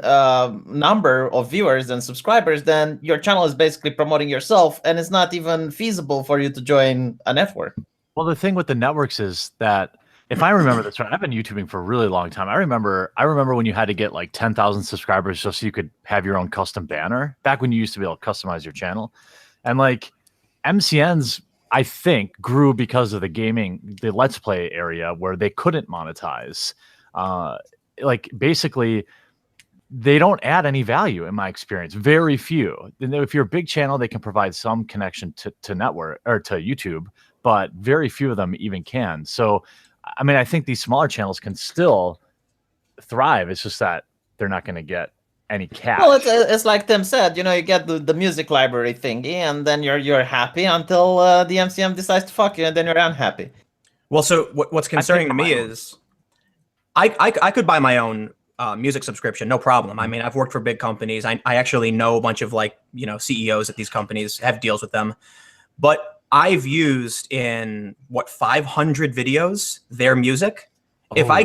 number of viewers and subscribers, then your channel is basically promoting yourself, and it's not even feasible for you to join a network. Well, the thing with the networks is that if I remember this right, I've been YouTubing for a really long time. I remember when you had to get like 10,000 subscribers just so you could have your own custom banner. Back when you used to be able to customize your channel. And like MCNs, I think, grew because of the Let's Play area where they couldn't monetize. Like basically, they don't add any value in my experience. Very few. And if you're a big channel, they can provide some connection to network or to YouTube, but very few of them even can. So, I mean, I think these smaller channels can still thrive. It's just that they're not going to get any cash. Well, it's like Tim said, you get the music library thingy, and then you're happy until the MCM decides to fuck you, and then you're unhappy. Well, so what's concerning to me is I could buy my own music subscription, no problem. I mean, I've worked for big companies. I actually know a bunch of CEOs at these companies, have deals with them, but I've used in 500 videos their music. If I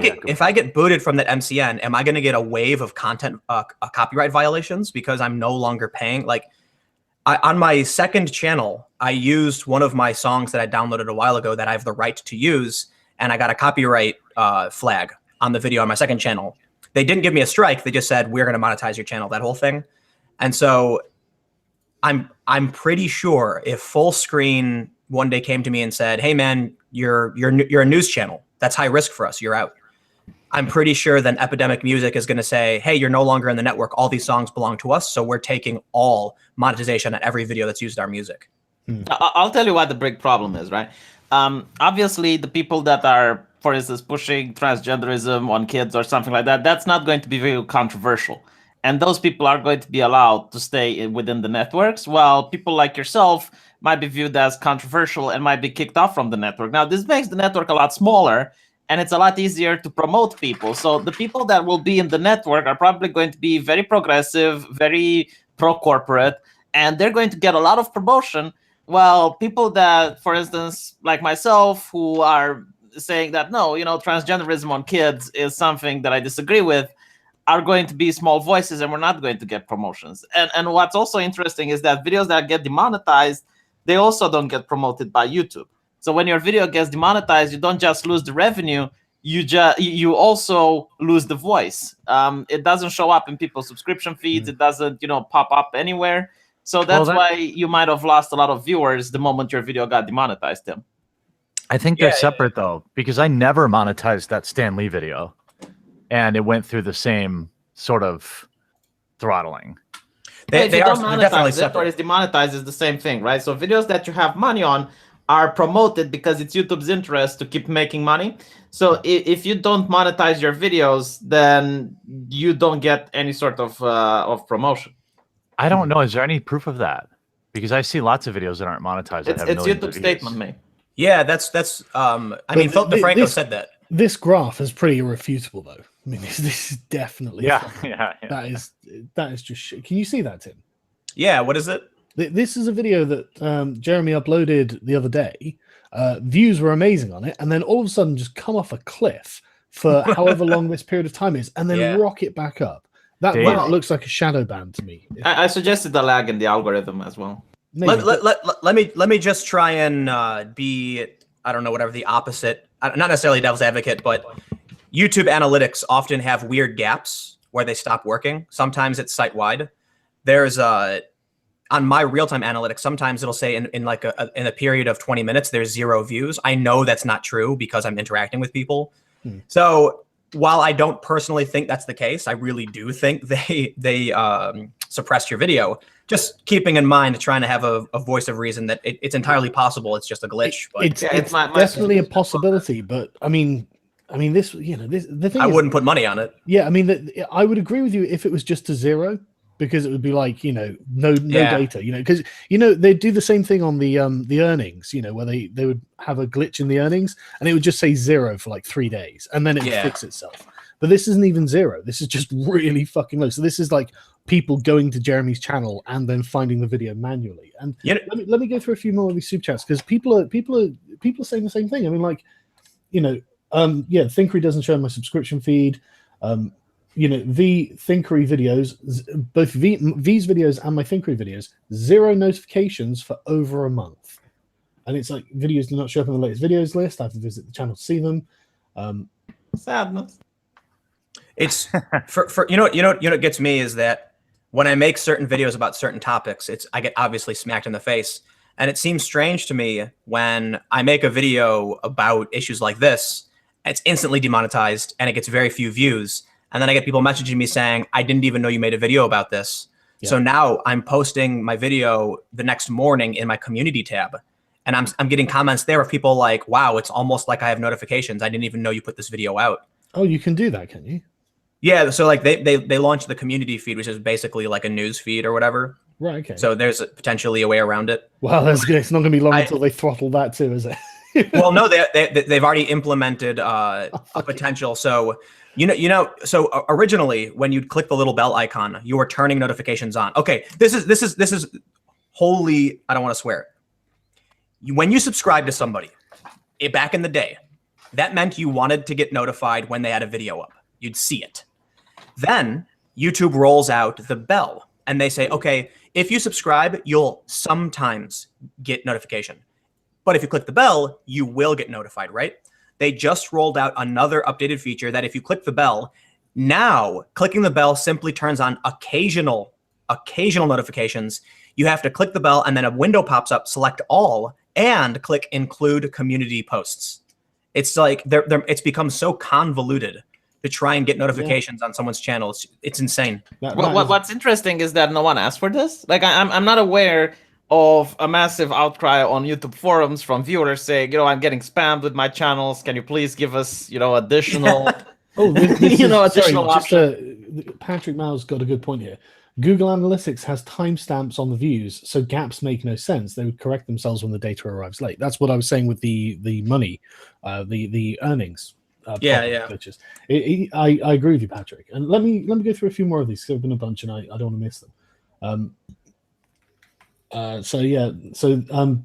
get booted from that MCN, am I going to get a wave of content copyright violations because I'm no longer paying? Like on my second channel, I used one of my songs that I downloaded a while ago that I have the right to use, and I got a copyright flag on the video on my second channel. They didn't give me a strike. They just said, we're going to monetize your channel, that whole thing. And so I'm pretty sure if Full Screen one day came to me and said, hey man, you're a news channel. That's high risk for us. You're out. I'm pretty sure then Epidemic Music is going to say, hey, you're no longer in the network. All these songs belong to us. So we're taking all monetization on every video that's used our music. I'll tell you what the big problem is, right? Obviously, the people that are, for instance, pushing transgenderism on kids or something like that, that's not going to be very controversial. And those people are going to be allowed to stay within the networks, while people like yourself might be viewed as controversial and might be kicked off from the network. Now, this makes the network a lot smaller, and it's a lot easier to promote people. So the people that will be in the network are probably going to be very progressive, very pro-corporate, and they're going to get a lot of promotion, while people that, for instance, like myself, who are saying that, no, transgenderism on kids is something that I disagree with, are going to be small voices, and we're not going to get promotions. And what's also interesting is that videos that get demonetized, they also don't get promoted by YouTube. So when your video gets demonetized, you don't just lose the revenue, you also lose the voice. It doesn't show up in people's subscription feeds. It doesn't, pop up anywhere. So that's why you might have lost a lot of viewers the moment your video got demonetized, Tim. I think they're separate though, because I never monetized that Stan Lee video, and it went through the same sort of throttling. They are definitely separate. Or is demonetized is the same thing, right? So videos that you have money on are promoted because it's YouTube's interest to keep making money. So if you don't monetize your videos, then you don't get any sort of promotion. I don't know. Is there any proof of that? Because I see lots of videos that aren't monetized. It's YouTube's statement, mate. Yeah, that's. I mean, Philip DeFranco said that. This graph is pretty irrefutable, though. I mean, this is definitely yeah. That is just shit. Can you see that, Tim? Yeah. What is it? This is a video that Jeremy uploaded the other day views were amazing on it, and then all of a sudden just come off a cliff for however long this period of time is, and then rocket back up. That looks like a shadow ban to me. I suggested the lag in the algorithm as well. Let me just try and be, I don't know, whatever the opposite, not necessarily devil's advocate, but YouTube analytics often have weird gaps where they stop working. Sometimes it's site-wide. There's on my real-time analytics, sometimes it'll say in a period of 20 minutes, there's 0 views. I know that's not true because I'm interacting with people. So while I don't personally think that's the case, I really do think they suppressed your video. Just keeping in mind, trying to have a voice of reason that it's entirely possible. It's just a glitch. But it's definitely a possibility. But I mean, this, the thing I wouldn't put money on it. Yeah, I mean, I would agree with you if it was just to 0, because it would be like, no data, because they do the same thing on the earnings, where they would have a glitch in the earnings and it would just say 0 for like 3 days and then it would fix itself. But this isn't even 0. This is just really fucking low. So this is like people going to Jeremy's channel and then finding the video manually. And let me go through a few more of these super chats, because people are saying the same thing. I mean, like, Thinkery doesn't show my subscription feed. V Thinkery videos, both V's videos and my Thinkery videos, 0 notifications for over a month. And it's like, videos do not show up in the latest videos list. I have to visit the channel to see them. Sadness. It's for you know what gets me is that when I make certain videos about certain topics, I get obviously smacked in the face. And it seems strange to me when I make a video about issues like this, it's instantly demonetized and it gets very few views. And then I get people messaging me saying, I didn't even know you made a video about this. Yeah. So now I'm posting my video the next morning in my community tab. And I'm getting comments there of people like, wow, it's almost like I have notifications. I didn't even know you put this video out. Oh, you can do that, can you? Yeah. So like they launched the community feed, which is basically like a news feed or whatever. Right. Okay. So there's potentially a way around it. Well, that's good. It's not going to be long until they throttle that too, is it? Well, no, they've already implemented a potential. So so originally when you'd click the little bell icon, you were turning notifications on. Okay, this is wholly, I don't want to swear. When you subscribe to somebody back in the day, that meant you wanted to get notified when they had a video up. You'd see it. Then YouTube rolls out the bell and they say, okay, if you subscribe, you'll sometimes get notification. But if you click the bell, you will get notified, right? They just rolled out another updated feature that if you click the bell, now clicking the bell simply turns on occasional notifications. You have to click the bell and then a window pops up, select all, and click include community posts. It's like it's become so convoluted to try and get notifications on someone's channel. It's insane. What's interesting is that no one asked for this. Like I'm not aware of a massive outcry on YouTube forums from viewers saying, I'm getting spammed with my channels. Can you please give us, additional, additional options? Patrick Mao's got a good point here. Google Analytics has timestamps on the views, so gaps make no sense. They would correct themselves when the data arrives late. That's what I was saying with the money, the earnings. Glitches. I agree with you, Patrick. And let me go through a few more of these. There have been a bunch, and I don't want to miss them.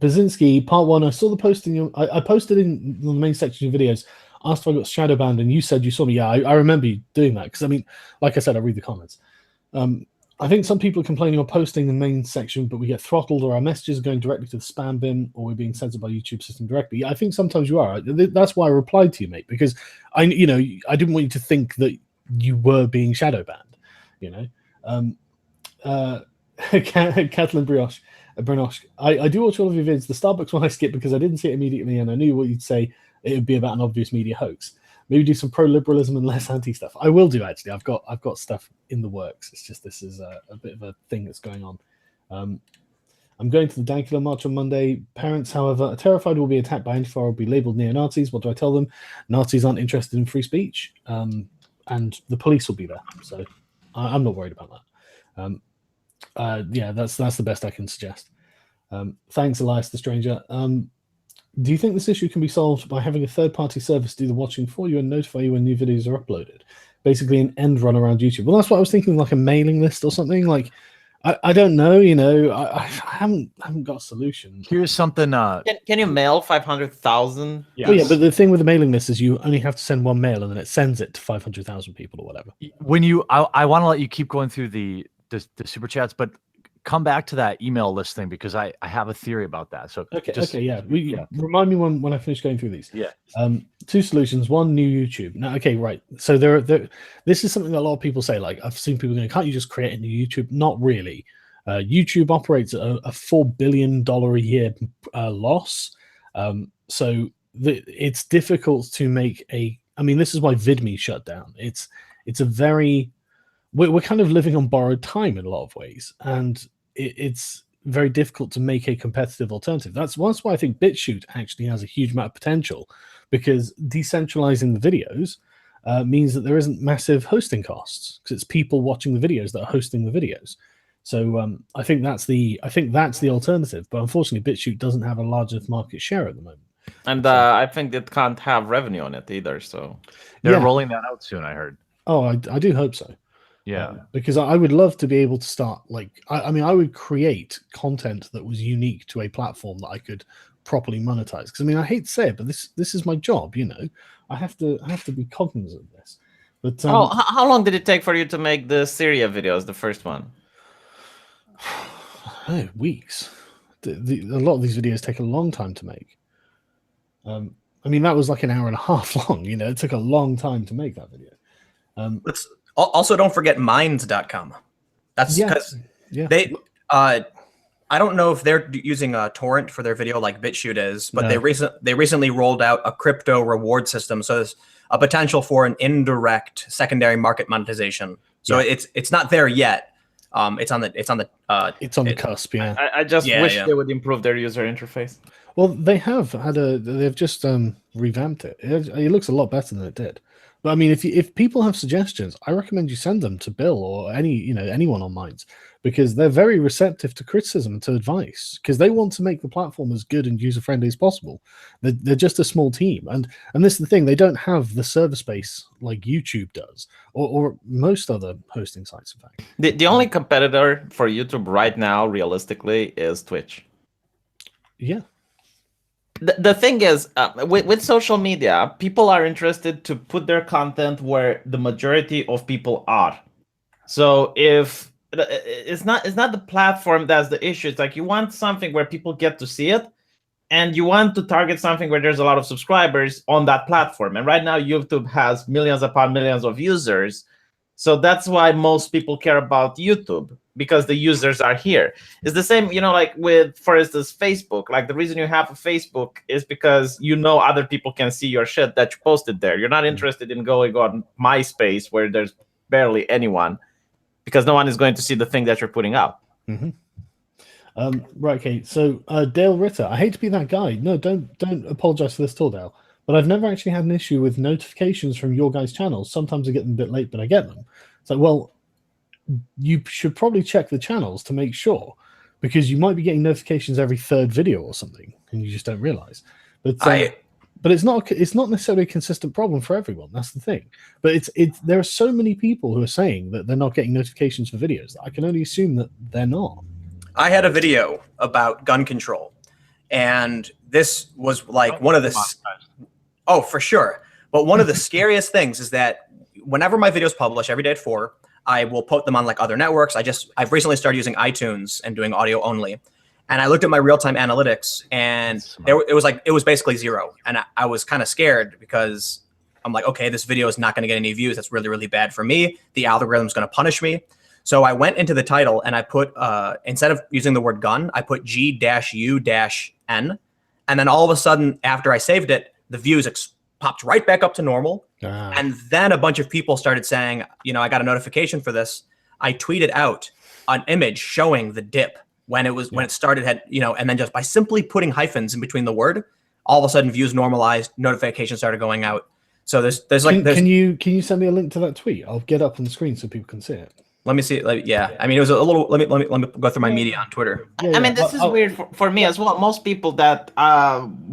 Basinski, part 1, I saw the posting. I posted in the main section of videos, asked if I got shadow banned, and you said you saw me. Yeah, I remember you doing that, because I mean, like I said, I read the comments. I think some people are complaining on posting in the main section, but we get throttled, or our messages are going directly to the spam bin, or we're being censored by YouTube system directly. I think sometimes you are. That's why I replied to you, mate, because I didn't want you to think that you were being shadow banned. Kathleen Brioche, I do watch all of your vids. The Starbucks one I skipped because I didn't see it immediately, and I knew what you'd say. It would be about an obvious media hoax. Maybe do some pro-liberalism and less anti stuff. I will do, actually. I've got stuff in the works. It's just this is a bit of a thing that's going on. I'm going to the Dankula March on Monday. Parents, however, are terrified we'll be attacked by Antifa or will be labelled neo-Nazis. What do I tell them? Nazis aren't interested in free speech, and the police will be there. So I'm not worried about that. That's the best I can suggest. Thanks, Elias the Stranger. Do you think this issue can be solved by having a third-party service do the watching for you and notify you when new videos are uploaded? Basically an end run around YouTube. Well, that's what I was thinking, like a mailing list or something. Like, I don't know. You know, I haven't got a solution. Here's something. Can you mail 500,000? Well, yeah, but the thing with the mailing list is you only have to send one mail, and then it sends it to 500,000 people or whatever. When you, I want to let you keep going through the super chats, but come back to that email list thing because I have a theory about that. So Okay, yeah. Remind me when I finish going through these. Yeah. Two solutions. One, new YouTube. Now, okay, right. So there. This is something that a lot of people say. Like I've seen people going, "Can't you just create a new YouTube?" Not really. YouTube operates at a $4 billion a year loss. So it's difficult to make a. I mean, this is why VidMe shut down. It's a very. We're kind of living on borrowed time in a lot of ways, and it's very difficult to make a competitive alternative. That's why I think BitChute actually has a huge amount of potential, because decentralizing the videos means that there isn't massive hosting costs, because it's people watching the videos that are hosting the videos. So I think that's the alternative. But unfortunately, BitChute doesn't have a large enough market share at the moment. And I think it can't have revenue on it either. So they're rolling that out soon, I heard. Oh, I do hope so. Yeah, because I would love to be able to start I mean I would create content that was unique to a platform that I could properly monetize. Because I mean I hate to say it, but this is my job. You know, I have to be cognizant of this. But how long did it take for you to make the Syria videos, the first one? Weeks. A lot of these videos take a long time to make. I mean that was like an hour and a half long. You know, it took a long time to make that video. Also, don't forget minds.com. That's because they I don't know if they're using a torrent for their video like BitChute is, but they recently rolled out a crypto reward system, so there's a potential for an indirect secondary market monetization. So it's not there yet. It's on the cusp. Yeah, I just wish they would improve their user interface. Well, they've just revamped it. It looks a lot better than it did. But I mean, if people have suggestions, I recommend you send them to Bill or anyone on Minds, because they're very receptive to criticism and to advice, because they want to make the platform as good and user friendly as possible. They're just a small team, and this is the thing: they don't have the server space like YouTube does, or most other hosting sites. In fact, the only competitor for YouTube right now, realistically, is Twitch. Yeah. The thing is, with social media, people are interested to put their content where the majority of people are. So if it's not the platform that's the issue, it's like you want something where people get to see it, and you want to target something where there's a lot of subscribers on that platform. And right now, YouTube has millions upon millions of users. So that's why most people care about YouTube, because the users are here. It's the same, like with, for instance, Facebook. Like the reason you have a Facebook is because other people can see your shit that you posted there. You're not interested in going on MySpace where there's barely anyone, because no one is going to see the thing that you're putting up. Mm-hmm. Right, okay. So Dale Ritter, I hate to be that guy. No, don't apologize for this at all, Dale. But I've never actually had an issue with notifications from your guys' channels. Sometimes I get them a bit late, but I get them. So, well, you should probably check the channels to make sure, because you might be getting notifications every third video or something, and you just don't realize. But it's not necessarily a consistent problem for everyone. That's the thing. But there are so many people who are saying that they're not getting notifications for videos that I can only assume that they're not. I had a video about gun control, and this was like one of the. Oh, for sure. But one of the scariest things is that whenever my videos publish every day at 4, I will put them on like other networks. I've recently started using iTunes and doing audio only. And I looked at my real-time analytics, and it was basically 0. And I was kind of scared, because I'm like, okay, this video is not going to get any views. That's really, really bad for me. The algorithm's going to punish me. So I went into the title and I put, instead of using the word gun, I put G-U-N. And then all of a sudden, after I saved it, the views popped right back up to normal. And then a bunch of people started saying, I got a notification for this. I tweeted out an image showing the dip when it started, and then just by simply putting hyphens in between the word, all of a sudden views normalized, notifications started going out. So can you send me a link to that tweet? I'll get up on the screen so people can see it. Let me see. Yeah, I mean, it was a little. Let me go through my media on Twitter. I mean, this is weird for me as well. Most people that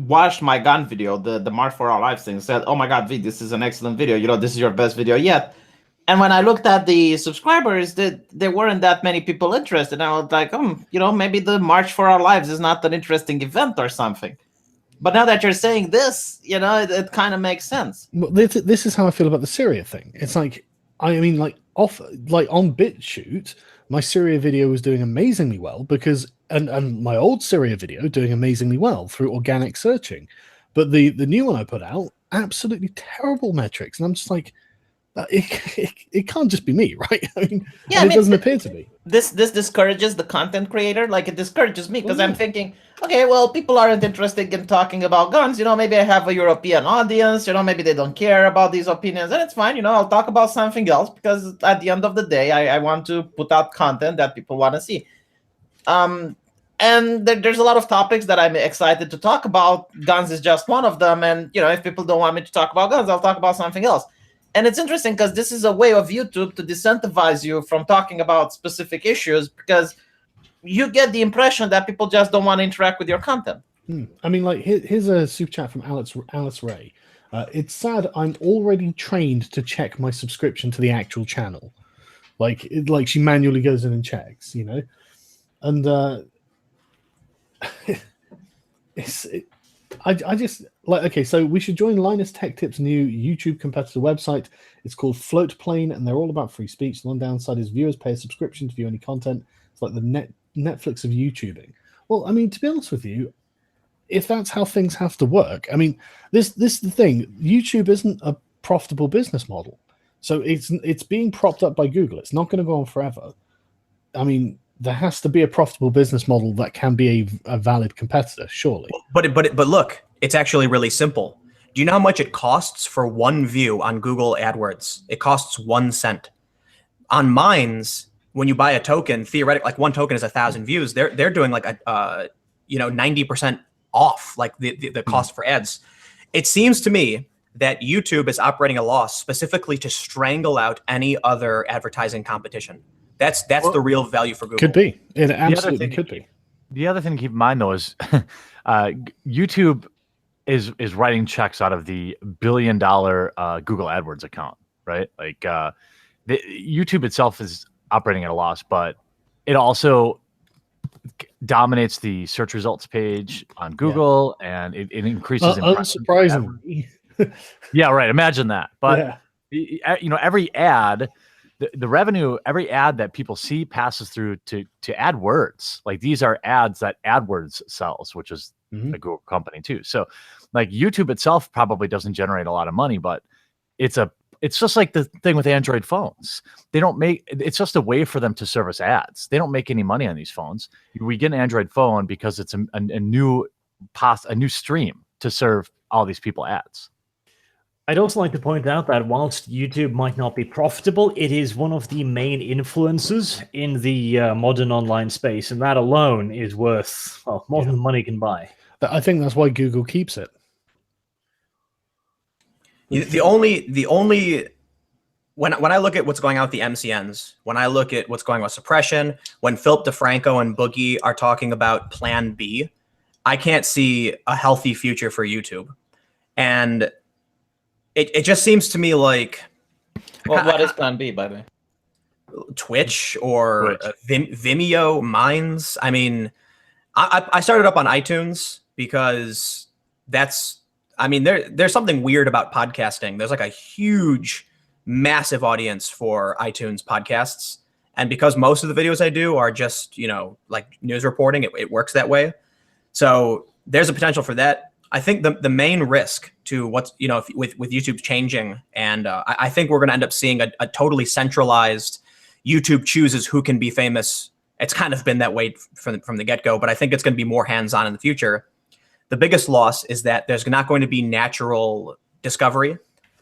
watched my gun video, the Mark for Our Lives thing, said, "Oh my God, V, this is an excellent video. This is your best video yet." And when I looked at the subscribers, there weren't that many people interested. And I was like, maybe the March for Our Lives is not an interesting event or something. But now that you're saying this, it kind of makes sense. Well, this is how I feel about the Syria thing. It's like, I mean, like on BitChute, my Syria video was doing amazingly well because, and my old Syria video doing amazingly well through organic searching. But the new one I put out, absolutely terrible metrics. And I'm just like, it can't just be me, right? I mean, it doesn't appear to be. This discourages the content creator. Like, it discourages me because I'm thinking, okay, well, people aren't interested in talking about guns. Maybe I have a European audience. Maybe they don't care about these opinions, and it's fine. I'll talk about something else because at the end of the day, I want to put out content that people want to see. And there's a lot of topics that I'm excited to talk about. Guns is just one of them. And, if people don't want me to talk about guns, I'll talk about something else. And it's interesting because this is a way of YouTube to disincentivize you from talking about specific issues because you get the impression that people just don't want to interact with your content. I mean, like, here's a super chat from Alice Ray. It's sad I'm already trained to check my subscription to the actual channel. Like she manually goes in and checks, and I just like, okay, so we should join Linus Tech Tips' new YouTube competitor website. It's called Floatplane, and they're all about free speech. The one downside is viewers pay a subscription to view any content. It's like the Netflix of YouTubing. Well, I mean, to be honest with you, if that's how things have to work, I mean, this is the thing. YouTube isn't a profitable business model, so it's being propped up by Google. It's not going to go on forever. I mean, there has to be a profitable business model that can be a valid competitor, surely. But look, it's actually really simple. Do you know how much it costs for one view on Google AdWords? It costs 1 cent. On Mines, when you buy a token, theoretically, like one token is 1,000 views. They're doing like a 90% off, like the cost for ads. It seems to me that YouTube is operating a loss specifically to strangle out any other advertising competition. That's the real value for Google. Could be. It absolutely could be. The other thing to keep in mind, though, is YouTube is writing checks out of the $1 billion Google AdWords account, right? Like YouTube itself is operating at a loss, but it also dominates the search results page on Google, and it increases. Unsurprisingly. Yeah, right. Imagine that. But every ad. The revenue, every ad that people see passes through to AdWords. Like, these are ads that AdWords sells, which is a Google company too. So like, YouTube itself probably doesn't generate a lot of money, but it's just like the thing with Android phones. It's just a way for them to service ads. They don't make any money on these phones. We get an Android phone because it's a new stream to serve all these people ads. I'd also like to point out that whilst YouTube might not be profitable, it is one of the main influencers in the modern online space, and that alone is worth more than money can buy. I think that's why Google keeps it. The only when I look at what's going on with the MCNs, when I look at what's going on with suppression, when Philip DeFranco and Boogie are talking about Plan B, I can't see a healthy future for YouTube, and it just seems to me like... Well, what is Plan B, by the way? Twitch or Vimeo, Mines. I mean, I started up on iTunes because there's something weird about podcasting. There's like a huge, massive audience for iTunes podcasts. And because most of the videos I do are just, like news reporting, it works that way. So there's a potential for that. I think the main risk to what's, with YouTube changing, and I think we're going to end up seeing a totally centralized YouTube chooses who can be famous. It's kind of been that way from the get-go, but I think it's going to be more hands-on in the future. The biggest loss is that there's not going to be natural discovery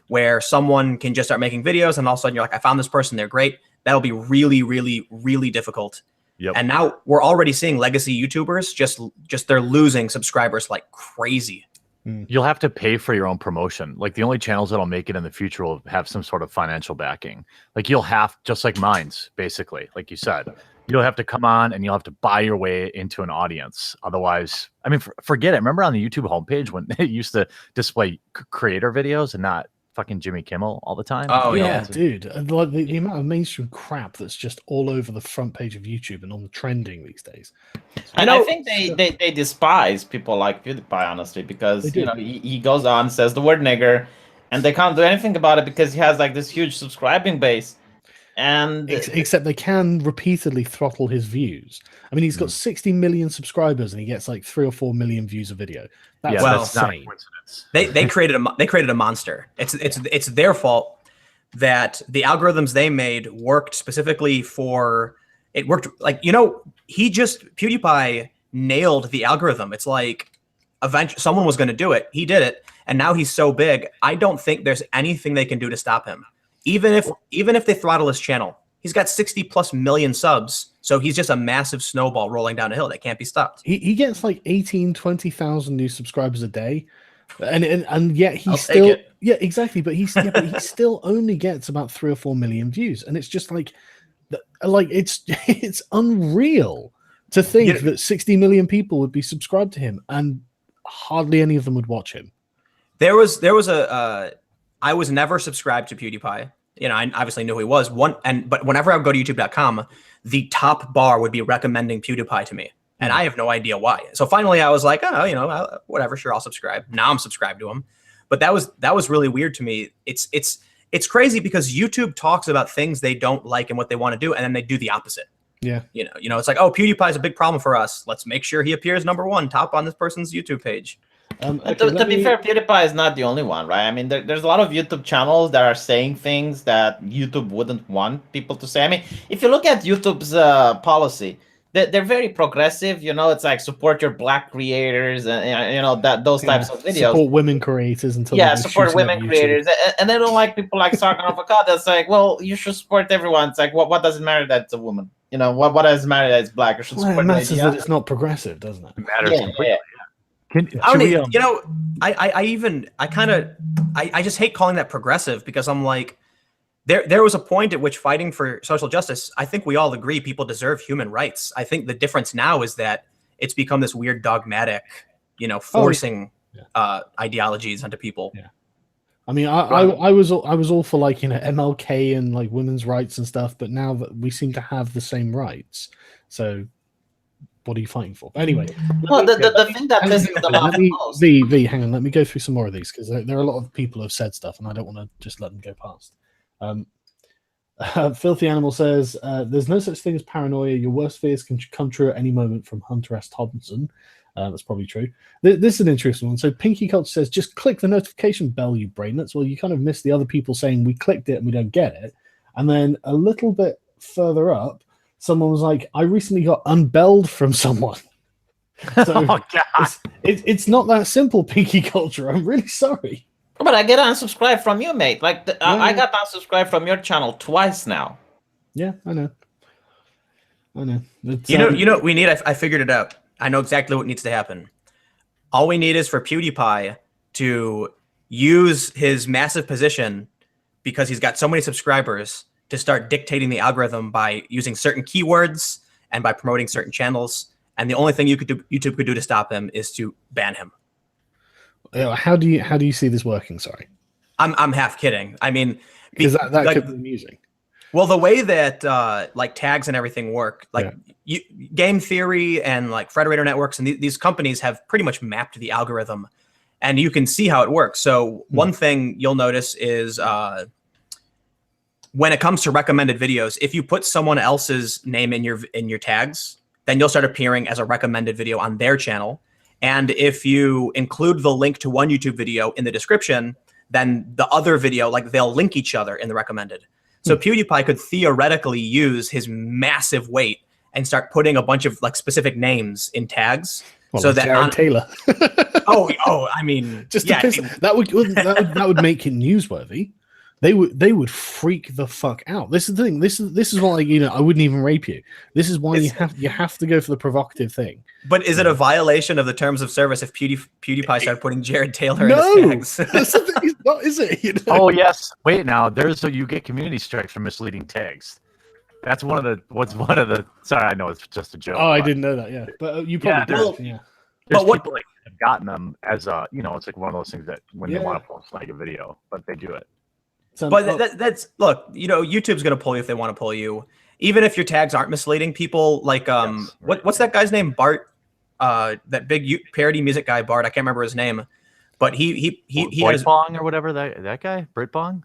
where someone can just start making videos and all of a sudden you're like, I found this person, they're great. That'll be really, really, really difficult. Yep. And now we're already seeing legacy YouTubers just they're losing subscribers like crazy. You'll have to pay for your own promotion. Like, the only channels that'll make it in the future will have some sort of financial backing. Like, you'll have, just like Mines, basically, like you said, you'll have to come on and you'll have to buy your way into an audience. Otherwise, I mean, forget it. Remember on the YouTube homepage when it used to display creator videos and not fucking Jimmy Kimmel all the time. Oh, yeah, yeah. dude. Like the amount of mainstream crap that's just all over the front page of YouTube and on the trending these days. And I think they despise people like PewDiePie, honestly, because They do. he goes on, says the word nigger, and they can't do anything about it because he has like this huge subscribing base. And Except they can repeatedly throttle his views. I mean, he's got 60 million subscribers and he gets like 3 or 4 million views a video. That's Yeah, Well, that's not a insane. coincidence. They created a monster. It's their fault that the algorithms they made worked specifically for it worked like PewDiePie nailed the algorithm. It's like eventually someone was going to do it. He did it, and now he's so big. I don't think there's anything they can do to stop him. Even if they throttle his channel, he's got 60+ million subs, so he's just a massive snowball rolling down a hill that can't be stopped. He gets like 20,000 new subscribers a day, and yet he I'll still take it. yeah, exactly. But he still only gets about 3 or 4 million views, and it's just like it's unreal to think that 60 million people would be subscribed to him, and hardly any of them would watch him. There was I was never subscribed to PewDiePie. I obviously knew who he was. But whenever I would go to YouTube.com, the top bar would be recommending PewDiePie to me, and I have no idea why. So finally, I was like, oh, whatever, sure, I'll subscribe. Now I'm subscribed to him, but that was really weird to me. It's crazy because YouTube talks about things they don't like and what they want to do, and then they do the opposite. Yeah, it's like, oh, PewDiePie is a big problem for us. Let's make sure he appears #1 top on this person's YouTube page. okay, to be fair, PewDiePie is not the only one, right? I mean, there's a lot of YouTube channels that are saying things that YouTube wouldn't want people to say. I mean, if you look at YouTube's policy, they're very progressive. It's like support your Black creators, and those types of videos. Support women creators until support women creators, and they don't like people like Sargon of Akkad. That's like, well, you should support everyone. It's like, what does it matter that it's a woman? What does it matter that it's Black? You should support it matters the that it's not progressive, doesn't it? It matters completely. Yeah. I just hate calling that progressive because I'm like, there was a point at which fighting for social justice, I think we all agree people deserve human rights. I think the difference now is that it's become this weird dogmatic, forcing ideologies onto people. Yeah. I mean, I was all for like MLK and like women's rights and stuff, but now that we seem to have the same rights, so what are you fighting for? But anyway, the thing that pisses them off most. Hang on, let me go through some more of these because there are a lot of people who have said stuff, and I don't want to just let them go past. Filthy Animal says, "There's no such thing as paranoia. Your worst fears can come true at any moment." From Hunter S. Thompson. That's probably true. This is an interesting one. So Pinky Culture says, "Just click the notification bell, you brainlets." Well, you kind of missed the other people saying we clicked it and we don't get it. And then a little bit further up, someone was like, "I recently got unbelled from someone." So Oh, God. it's not that simple, Pinky Culture. I'm really sorry. But I get unsubscribed from you, mate. Like I got unsubscribed from your channel twice now. Yeah, I know. It's, You know what we need? I figured it out. I know exactly what needs to happen. All we need is for PewDiePie to use his massive position because he's got so many subscribers to start dictating the algorithm by using certain keywords and by promoting certain channels. And the only thing YouTube could do to stop him is to ban him. How do you see this working? Sorry, I'm half kidding. I mean, because that could be amusing. Well, the way that like tags and everything work, like Game Theory and like Frederator Networks and these companies have pretty much mapped the algorithm, and you can see how it works. So one thing you'll notice is when it comes to recommended videos, if you put someone else's name in your tags, then you'll start appearing as a recommended video on their channel. And if you include the link to one YouTube video in the description, then the other video, like they'll link each other in the recommended. So PewDiePie could theoretically use his massive weight and start putting a bunch of like specific names in tags. Well, so like that Jared Taylor. I mean, just that would make it newsworthy. They would freak the fuck out. This is the thing. This is why I wouldn't even rape you. This is why you have to go for the provocative thing. But is it a violation of the terms of service if PewDiePie started putting Jared Taylor in his tags? That's the thing. It's not, is it? Oh yes. Wait now. You get community strikes for misleading tags. That's one of the. Sorry, I know it's just a joke. Oh, I didn't know that. Yeah, but you probably did. Yeah. There's But what- people that have gotten them as a, you know, it's like one of those things that when Yeah. they want to post like a video, but they do it. So, But that's look, you know, YouTube's gonna pull you if they want to pull you. Even if your tags aren't misleading, people like Yes, right. what's that guy's name? Bart, that big parody music guy, Bart. I can't remember his name, but he has. Bong or whatever that guy, Brit Bong.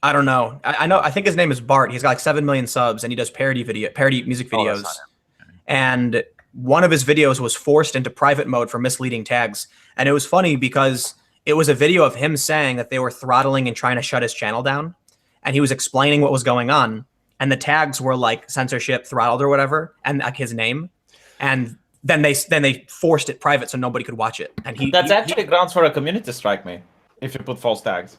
I don't know. I know. I think his name is Bart. He's got like 7 million subs, and he does parody music Oh, that's videos. not him. And one of his videos was forced into private mode for misleading tags, and it was funny because it was a video of him saying that they were throttling and trying to shut his channel down, and he was explaining what was going on, and the tags were like censorship, throttled, or whatever, and like his name, and then they forced it private so nobody could watch it. And That's actually grounds for a community strike, mate. If you put false tags.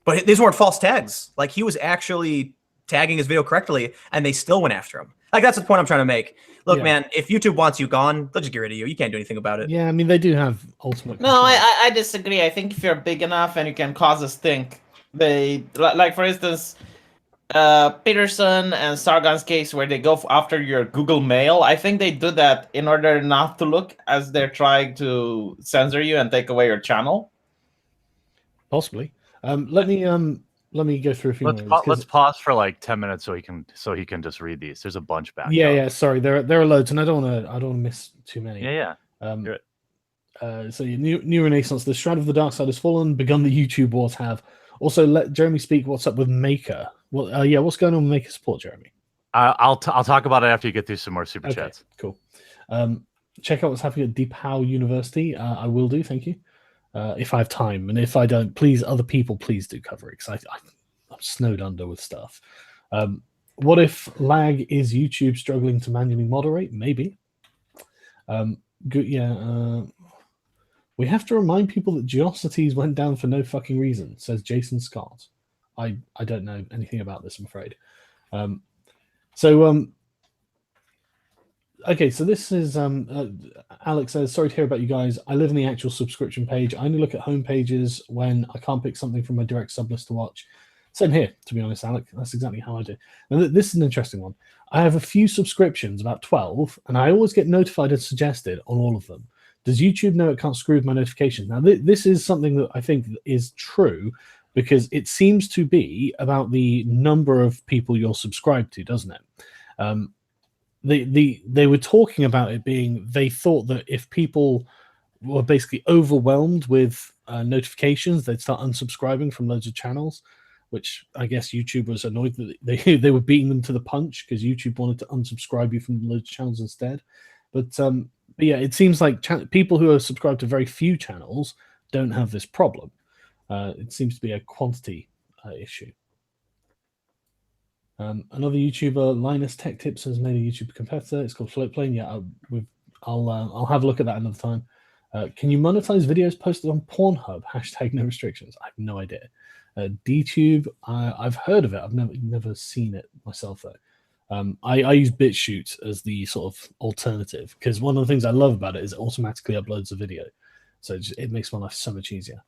But these weren't false tags. Like, he was actually tagging his video correctly, and they still went after him. Like, that's the point I'm trying to make. Look, Yeah. man, if YouTube wants you gone, they'll just get rid of you. You can't do anything about it. yeah, I mean, they do have ultimate. No, control. I disagree. I think if you're big enough and you can cause a stink, they like for instance, Peterson and Sargon's case where they go after your Google Mail. I think they do that in order not to look as they're trying to censor you and take away your channel. Possibly. Let me go through a few more. Let's pause for like 10 minutes so he can just read these. There's a bunch back. Yeah, up. yeah. Sorry, there are loads, and I don't want to miss too many. Yeah. Um, Good. so new Renaissance. The shroud of the dark side has fallen. Begun the YouTube wars have. Also, let Jeremy speak. What's up with Maker? Well, yeah. What's going on with Maker support, Jeremy? I'll talk about it after you get through some more super Okay, chats. cool. Check out what's happening at DeepHow University. I will do. Thank you. If I have time, and if I don't, please, other people, please do cover it because I'm snowed under with stuff. What if lag is YouTube struggling to manually moderate? Maybe. Good. Yeah. We have to remind people that Geocities went down for no fucking reason, says Jason Scott. I don't know anything about this, I'm afraid. Okay, so this is Alex says, sorry to hear about you guys. I live in the actual subscription page. I only look at home pages when I can't pick something from my direct sub list to watch. Same here, to be honest, Alex. That's exactly how I do. And this is an interesting one. I have a few subscriptions, about 12, and I always get notified and suggested on all of them. Does YouTube know it can't screw with my notifications? Now, this is something that I think is true because it seems to be about the number of people you're subscribed to, doesn't it? They were talking about it being, they thought that if people were basically overwhelmed with notifications, they'd start unsubscribing from loads of channels, which I guess YouTube was annoyed that they were beating them to the punch because YouTube wanted to unsubscribe you from loads of channels instead. But yeah, it seems like people who are subscribed to very few channels don't have this problem. It seems to be a quantity issue. Another YouTuber, Linus Tech Tips, has made a YouTube competitor. It's called Floatplane. Yeah, I'll have a look at that another time. Can you monetize videos posted on Pornhub? # no restrictions. I have no idea. DTube, I've heard of it. I've never seen it myself though. I use BitChute as the sort of alternative because one of the things I love about it is it automatically uploads a video, so it makes my life so much easier.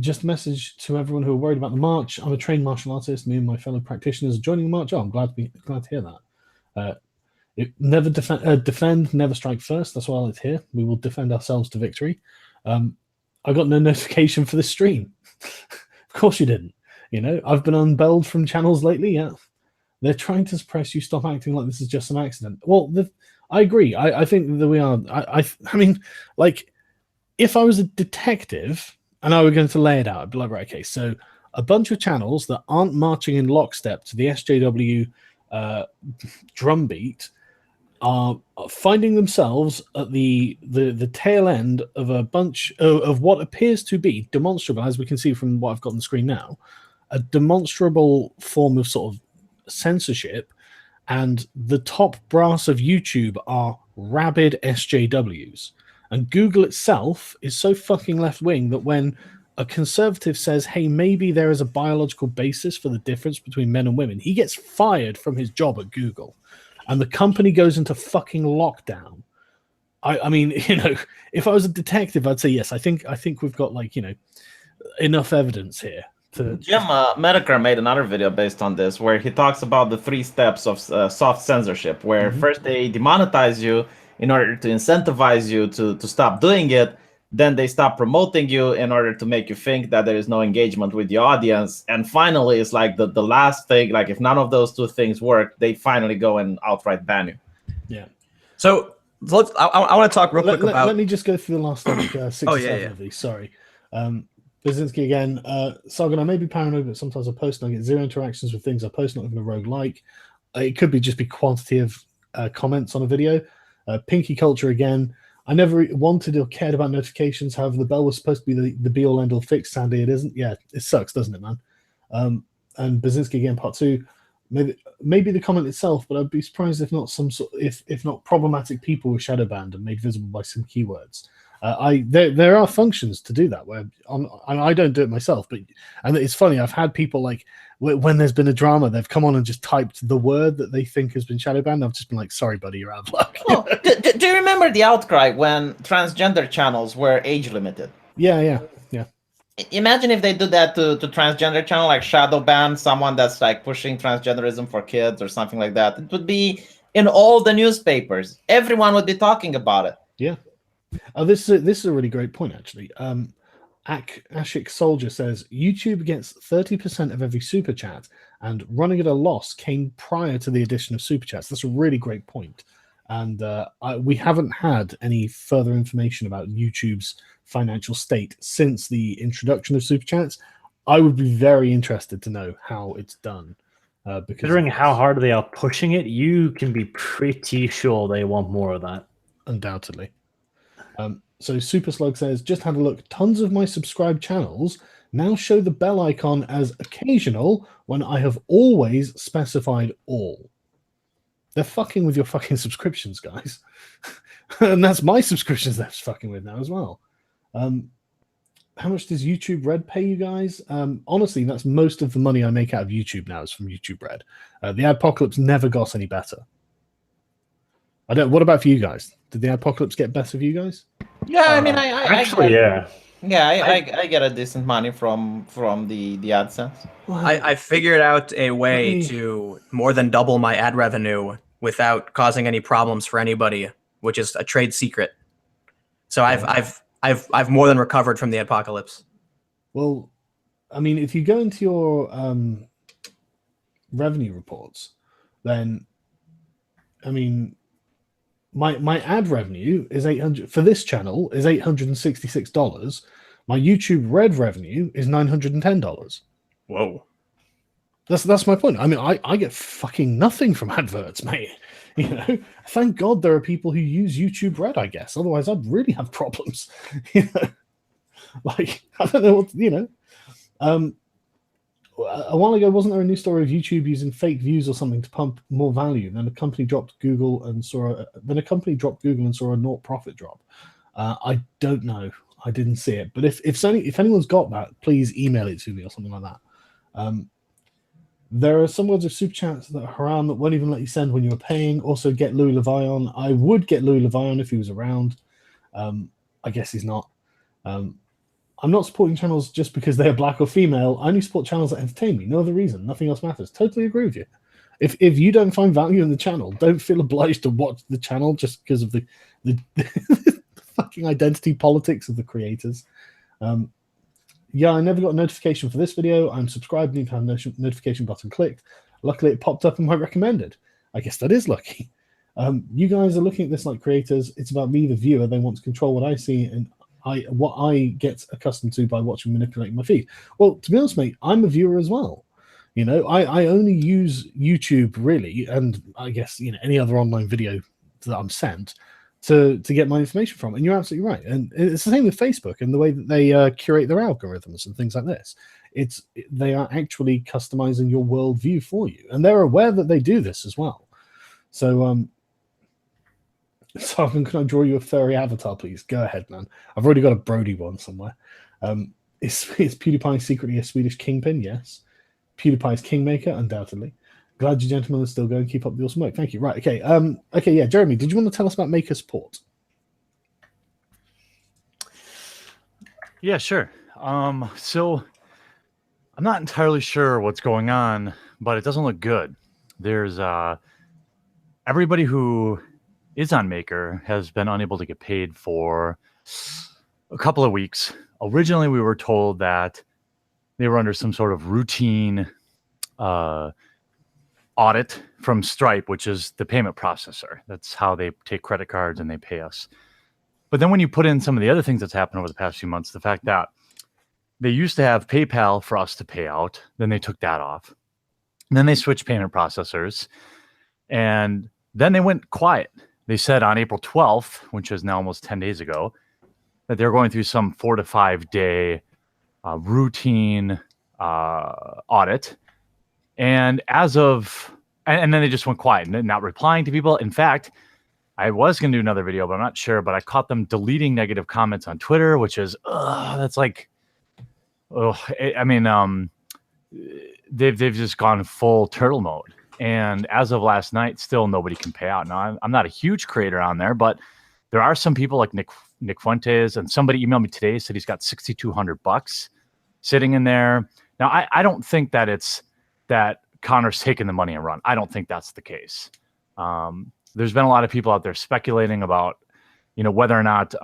Just a message to everyone who are worried about the march. I'm a trained martial artist. Me and my fellow practitioners are joining the march. Oh, I'm glad to hear that. Never defend, never strike first. That's why I like to hear. We will defend ourselves to victory. I got no notification for the stream. Of course you didn't. You know, I've been unbelled from channels lately. Yeah, they're trying to suppress you. Stop acting like this is just some accident. Well, I agree. I think that we are. I mean, like, if I was a detective and I were going to lay it out, I'd be like, right, okay, so a bunch of channels that aren't marching in lockstep to the SJW drumbeat are finding themselves at the tail end of a bunch of what appears to be demonstrable, as we can see from what I've got on the screen now, a demonstrable form of sort of censorship, and the top brass of YouTube are rabid SJWs. And Google itself is so fucking left-wing that when a conservative says, hey, maybe there is a biological basis for the difference between men and women, he gets fired from his job at Google. And the company goes into fucking lockdown. I mean, you know, if I was a detective, I'd say, yes, I think we've got, like, you know, enough evidence here. Jim Medicare made another video based on this where he talks about the 3 steps of soft censorship, where first they demonetize you in order to incentivize you to stop doing it, then they stop promoting you in order to make you think that there is no engagement with the audience. And finally, it's like the last thing, like if none of those two things work, they finally go and outright ban you. Yeah. So I want to talk real quick about. Let me just go through the last like, 6 or 7 yeah. of these. Sorry. Brzezinski again. Sargon, I may be paranoid, but sometimes I post and I get 0 interactions with things I post, not even a rogue like. It could be just be quantity of comments on a video. Pinky Culture again. I never wanted or cared about notifications. However, the bell was supposed to be the be-all end-all fix. Sandy, it isn't. Yeah, it sucks, doesn't it, man? And Brzezinski again, part 2. Maybe the comment itself, but I'd be surprised if not if not problematic people were shadow banned and made visible by some keywords. There are functions to do that where I don't do it myself, and it's funny. I've had people like when there's been a drama, they've come on and just typed the word that they think has been shadow banned. I've just been like, sorry, buddy, you're out of luck. Oh, do you remember the outcry when transgender channels were age limited? Yeah. Imagine if they do that to transgender channel, like shadow ban someone that's like pushing transgenderism for kids or something like that. It would be in all the newspapers. Everyone would be talking about it. Yeah. This is a really great point, actually. Ashik Soldier says YouTube gets 30% of every super chat, and running at a loss came prior to the addition of super chats. That's a really great point. And we haven't had any further information about YouTube's financial state since the introduction of super chats. I would be very interested to know how it's done. Considering how hard they are pushing it, you can be pretty sure they want more of that. Undoubtedly. So Super Slug says, just had a look. Tons of my subscribed channels now show the bell icon as occasional when I have always specified all. They're fucking with your fucking subscriptions, guys. And that's my subscriptions they're fucking with now as well. How much does YouTube Red pay you guys? Honestly, that's most of the money I make out of YouTube now is from YouTube Red. The Adpocalypse never got any better. What about for you guys? Did the Adpocalypse get better for you guys? Yeah, I mean, I get a decent money from the AdSense. I figured out a way to more than double my ad revenue without causing any problems for anybody, which is a trade secret. So I've more than recovered from the apocalypse. Well, I mean, if you go into your revenue reports, then I mean, my ad revenue is $800 for this channel is $866. My YouTube Red revenue is $910. Whoa. That's my point. I mean, I get fucking nothing from adverts, mate. You know, thank God there are people who use YouTube Red, I guess. Otherwise, I'd really have problems. You know, like, I don't know what, you know. A while ago, wasn't there a new story of YouTube using fake views or something to pump more value? Then a company dropped Google and saw a 0 profit drop. I don't know. I didn't see it. But if anyone's got that, please email it to me or something like that. There are some words of super chats that are haram that won't even let you send when you're paying. Also, get Louis Levion. I would get Louis Levion if he was around. I guess he's not. I'm not supporting channels just because they are black or female. I only support channels that entertain me. No other reason. Nothing else matters. Totally agree with you. If you don't find value in the channel, don't feel obliged to watch the channel just because of the fucking identity politics of the creators. Yeah, I never got a notification for this video. I'm subscribed and even have notification button clicked. Luckily, it popped up in my recommended. I guess that is lucky. You guys are looking at this like creators. It's about me, the viewer. They want to control what I see and what I get accustomed to by watching manipulating my feed. Well, to be honest, mate, I'm a viewer as well. You know, I only use YouTube really, and I guess any other online video that I'm sent to get my information from. And you're absolutely right. And it's the same with Facebook and the way that they curate their algorithms and things like this. They are actually customizing your worldview for you, and they're aware that they do this as well. So, Simon, can I draw you a furry avatar, please? Go ahead, man. I've already got a Brody one somewhere. Is PewDiePie secretly a Swedish kingpin? Yes. PewDiePie's kingmaker, undoubtedly. Glad you gentlemen are still going. Keep up the awesome work. Thank you. Right, okay. Okay, yeah, Jeremy, did you want to tell us about Maker Support? Yeah, sure. So I'm not entirely sure what's going on, but it doesn't look good. There's everybody who is on Maker has been unable to get paid for a couple of weeks. Originally, we were told that they were under some sort of routine audit from Stripe, which is the payment processor. That's how they take credit cards and they pay us. But then when you put in some of the other things that's happened over the past few months, the fact that they used to have PayPal for us to pay out, then they took that off. And then they switched payment processors, and then they went quiet. They said on April 12th, which is now almost 10 days ago, that they're going through some 4 to 5 day routine audit. And and then they just went quiet and not replying to people. In fact, I was going to do another video, but I'm not sure. But I caught them deleting negative comments on Twitter, which is, that's like, I mean, they've just gone full turtle mode. And as of last night, still nobody can pay out. Now, I'm not a huge creator on there, but there are some people like Nick Fuentes, and somebody emailed me today, said he's got $6,200 sitting in there. Now, I don't think that it's that Connor's taking the money and run. I don't think that's the case. There's been a lot of people out there speculating about, whether or not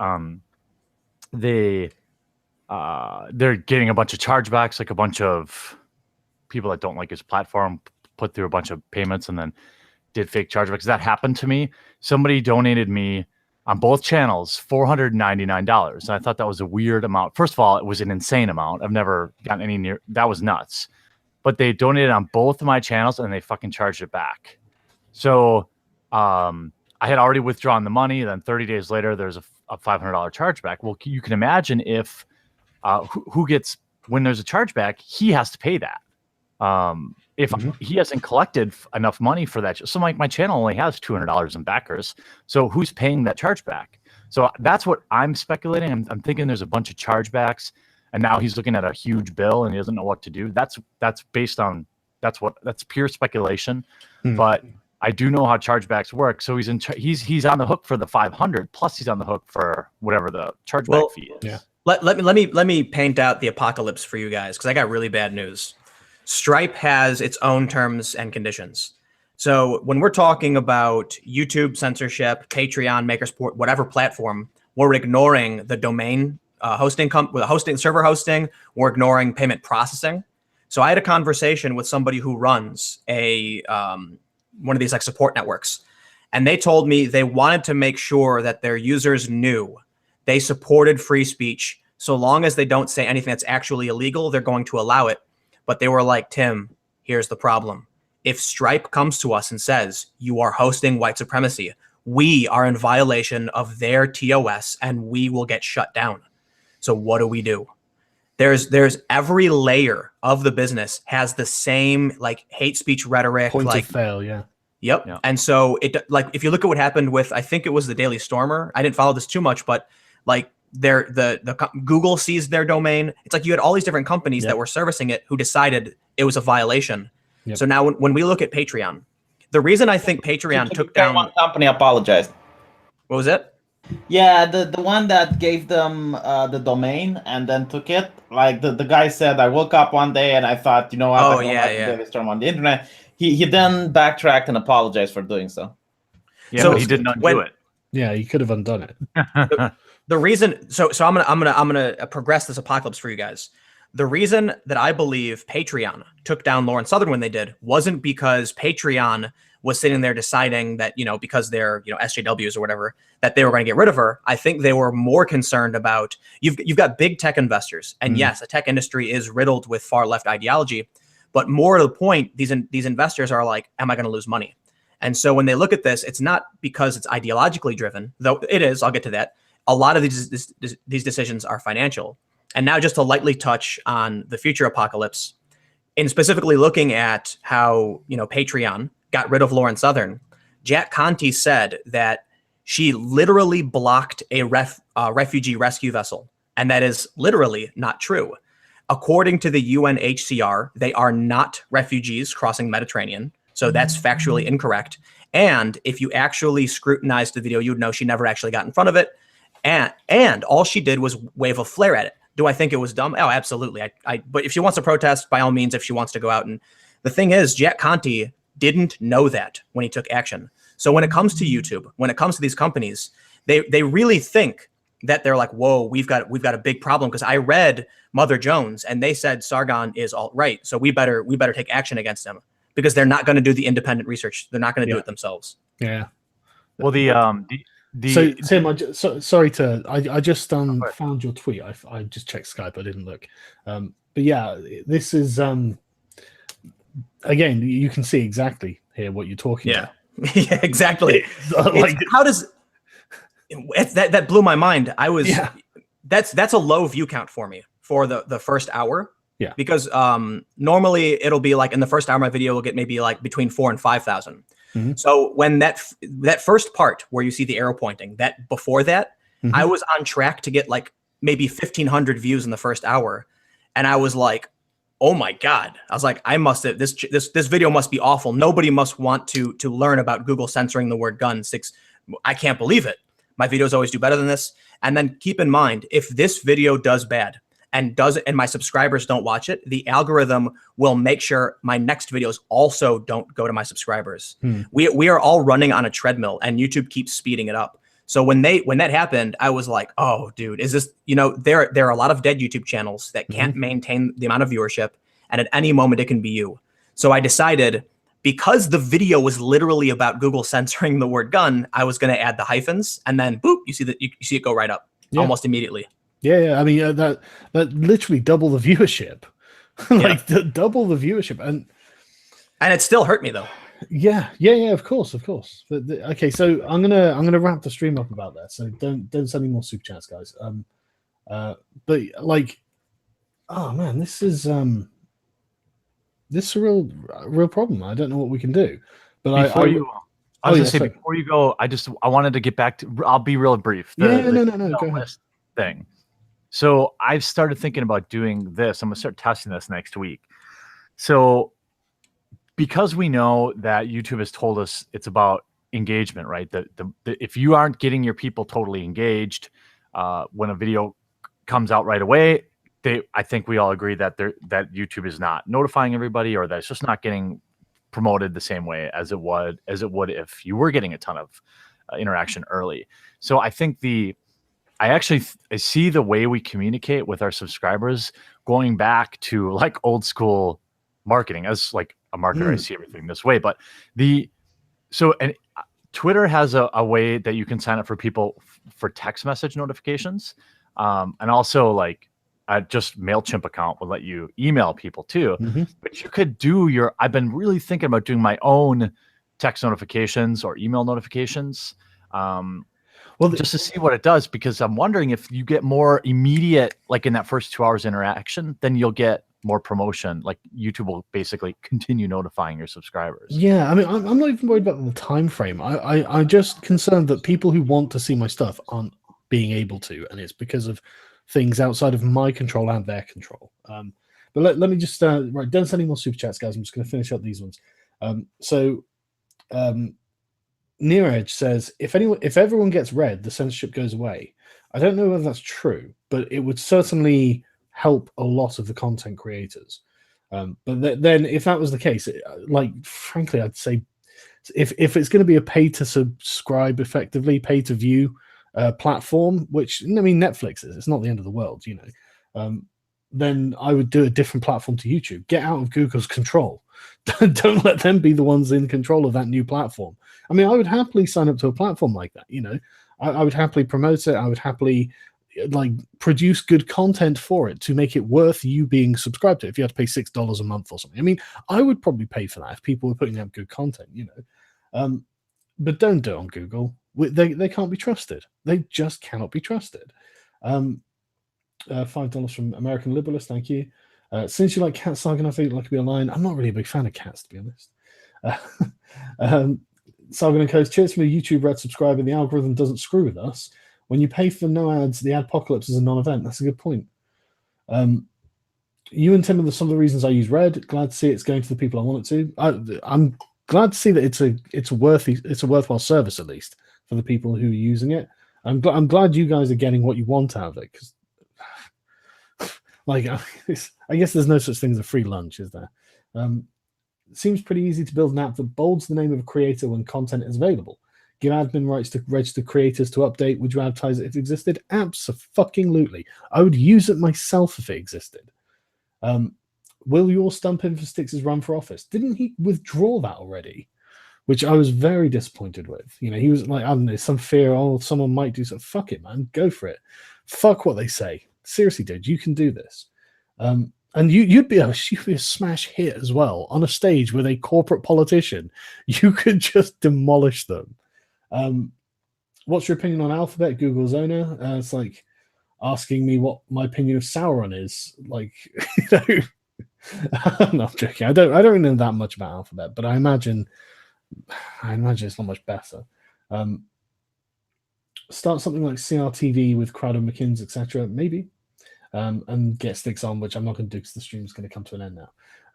they're getting a bunch of chargebacks, like a bunch of people that don't like his platform put through a bunch of payments and then did fake chargebacks. That happened to me. Somebody donated me on both channels $499. And I thought that was a weird amount. First of all, it was an insane amount. I've never gotten any near. That was nuts. But they donated on both of my channels and they fucking charged it back. So I had already withdrawn the money. Then 30 days later, there's a $500 chargeback. Well, you can imagine if who gets, when there's a chargeback, he has to pay that. If he hasn't collected enough money for that. So my channel only has $200 in backers. So who's paying that chargeback? So that's what I'm speculating. I'm thinking there's a bunch of chargebacks, and now he's looking at a huge bill and he doesn't know what to do. That's based on, that's pure speculation. But I do know how chargebacks work. So he's on the hook for the 500, plus he's on the hook for whatever the chargeback fee is. Yeah. Let me paint out the apocalypse for you guys, because I got really bad news. Stripe has its own terms and conditions. So when we're talking about YouTube censorship, Patreon, Makersport, whatever platform, we're ignoring the domain server hosting. We're ignoring payment processing. So I had a conversation with somebody who runs one of these like support networks, and they told me they wanted to make sure that their users knew they supported free speech. So long as they don't say anything that's actually illegal, they're going to allow it. But they were like, Tim, here's the problem. If Stripe comes to us and says, you are hosting white supremacy, we are in violation of their TOS and we will get shut down. So what do we do? There's every layer of the business has the same like hate speech rhetoric. Point like of fail, yeah. Yep. Yeah. And so if you look at what happened with, I think it was the Daily Stormer. I didn't follow this too much, but like the Google seized their domain. It's like you had all these different companies that were servicing it who decided it was a violation. Yep. So now when we look at Patreon, the reason I think Patreon took down one company apologized. What was it? Yeah, the one that gave them the domain and then took it. Like the guy said, I woke up one day and I thought, you know what? Oh, I don't like the Daily Storm on the internet. He then backtracked and apologized for doing so. Yeah, so he didn't undo it. Yeah, he could have undone it. The reason, so I'm gonna progress this apocalypse for you guys. The reason that I believe Patreon took down Lauren Southern when they did wasn't because Patreon was sitting there deciding that, because they're, SJWs or whatever, that they were going to get rid of her. I think they were more concerned about, you've got big tech investors, and yes, the tech industry is riddled with far left ideology, but more to the point, these investors are like, am I going to lose money? And so when they look at this, it's not because it's ideologically driven, though it is, I'll get to that. A lot of these decisions are financial. And now just to lightly touch on the future apocalypse, in specifically looking at how, Patreon got rid of Lauren Southern, Jack Conte said that she literally blocked a refugee rescue vessel. And that is literally not true. According to the UNHCR, they are not refugees crossing Mediterranean. So that's factually incorrect. And if you actually scrutinized the video, you would know she never actually got in front of it. And all she did was wave a flare at it. Do I think it was dumb? Oh, absolutely. But if she wants to protest, by all means, if she wants to go out. And the thing is, Jack Conte didn't know that when he took action. So when it comes to YouTube, when it comes to these companies, they really think that they're like, whoa, we've got a big problem, because I read Mother Jones and they said Sargon is alt-right, so we better take action against them, because they're not going to do the independent research. They're not going to do it themselves. Yeah. Well, So Tim, I just found your tweet. I just checked Skype. I didn't look. But yeah, this is again, you can see exactly here what you're talking about. Yeah, exactly. How does that blew my mind? I was that's a low view count for me for the first hour. Yeah. Because normally it'll be like in the first hour my video will get maybe like between 4,000 and 5,000. Mm-hmm. So when that first part where you see the arrow pointing, that before that, mm-hmm. I was on track to get like maybe 1,500 views in the first hour, and I was like, oh my god! I was like, I must have this video must be awful. Nobody must want to learn about Google censoring the word gun. I can't believe it. My videos always do better than this. And then keep in mind, if this video does bad and my subscribers don't watch it, the algorithm will make sure my next videos also don't go to my subscribers. We are all running on a treadmill, and YouTube keeps speeding it up. So when that happened, I was like, oh dude, is this, there are a lot of dead YouTube channels that can't maintain the amount of viewership, and at any moment it can be you. So I decided, because the video was literally about Google censoring the word gun, I was going to add the hyphens, and then boop, you see it go right up almost immediately. Yeah. I mean, that literally double the viewership, double the viewership, and it still hurt me though. Yeah. Of course. But okay, so I'm gonna wrap the stream up about that. So don't send any more super chats, guys. But like, oh man, this is a real problem. I don't know what we can do. But before you go, I wanted to get back to. I'll be real brief. No. Go ahead. Thing. So I've started thinking about doing this. I'm gonna start testing this next week. So because we know that YouTube has told us it's about engagement, right? If you aren't getting your people totally engaged when a video comes out right away, I think we all agree that that YouTube is not notifying everybody, or that it's just not getting promoted the same way as it would if you were getting a ton of interaction early. So I think I see the way we communicate with our subscribers going back to like old school marketing. As like a marketer, I see everything this way. But Twitter has a way that you can sign up for people for text message notifications, and also like just MailChimp account will let you email people too. But you could do I've been really thinking about doing my own text notifications or email notifications. Well, just to see what it does, because I'm wondering if you get more immediate, like in that first 2 hours interaction, then you'll get more promotion. Like YouTube will basically continue notifying your subscribers. Yeah, I mean, I'm not even worried about the time frame. I'm just concerned that people who want to see my stuff aren't being able to, and it's because of things outside of my control and their control. But let me just don't send any more super chats, guys. I'm just going to finish up these ones. Near Edge says, if everyone gets red, the censorship goes away. I don't know whether that's true, but it would certainly help a lot of the content creators. But then if that was the case, frankly, I'd say if it's going to be a pay to subscribe, effectively pay to view platform, which, I mean, Netflix is, it's not the end of the world, then I would do a different platform to YouTube. Get out of Google's control. Don't let them be the ones in control of that new platform. I mean, I would happily sign up to a platform like that. I would happily promote it. I would happily produce good content for it to make it worth you being subscribed to. If you had to pay $6 a month or something, I mean, I would probably pay for that if people were putting out good content. But don't do it on Google. They can't be trusted. They just cannot be trusted. $5 from American Liberalist, thank you. Since you like cats, Sargon, I think like to be online. I'm not really a big fan of cats, to be honest. Sargon and Coast, cheers from a YouTube Red subscriber. The algorithm doesn't screw with us. When you pay for no ads, the adpocalypse is a non-event. That's a good point. You and Tim are some of the reasons I use Red. Glad to see it's going to the people I want it to. I'm glad to see that it's a worthwhile service, at least for the people who are using it. I'm glad you guys are getting what you want out of it, because I guess there's no such thing as a free lunch, is there? seems pretty easy to build an app that bolds the name of a creator when content is available. Give admin rights to registered creators to update. Would you advertise it if it existed? Absolutely. I would use it myself if it existed. Will your stump in for Styx' run for office? Didn't he withdraw that already? Which I was very disappointed with. You know, he was like, I don't know, some fear, oh, someone might do something. Fuck it, man. Go for it. Fuck what they say. Seriously, dude, you can do this. And you'd be a smash hit as well on a stage with a corporate politician. You could just demolish them. What's your opinion on Alphabet, Google's owner? It's like asking me what my opinion of Sauron is. Like, you know, I'm not joking. I don't really know that much about Alphabet, but I imagine it's not much better. Start something like CRTV with Crowder, McKinsey, etc. Maybe. And get Styx on, which I'm not going to do because the stream's going to come to an end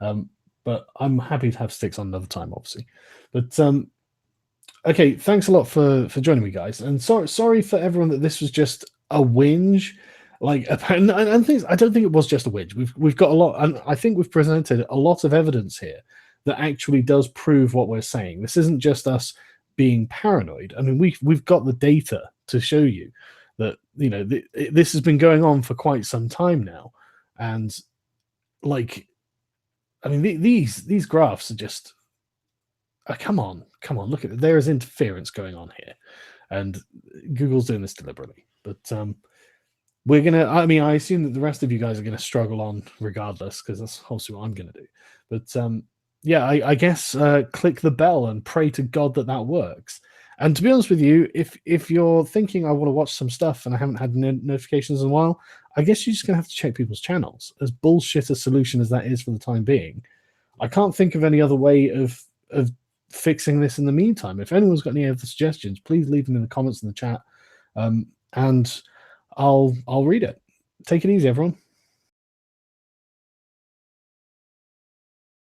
now. But I'm happy to have Styx on another time, obviously. But okay, thanks a lot for joining me, guys. And sorry for everyone that this was just a whinge. Like, and things, I don't think it was just a whinge. We've got a lot, and I think we've presented a lot of evidence here that actually does prove what we're saying. This isn't just us being paranoid. I mean, we've got the data to show you that, you know, this has been going on for quite some time now. And like, I mean, these graphs are just, come on, look at it. There is interference going on here, and Google's doing this deliberately. But we're gonna, I mean, I assume that the rest of you guys are gonna struggle on regardless, because that's obviously what I'm gonna do. But yeah, I guess click the bell and pray to God that works. And to be honest with you, if you're thinking I want to watch some stuff and I haven't had notifications in a while, I guess you're just going to have to check people's channels. As bullshit a solution as that is for the time being, I can't think of any other way of fixing this in the meantime. If anyone's got any other suggestions, please leave them in the comments in the chat, and I'll read it. Take it easy, everyone.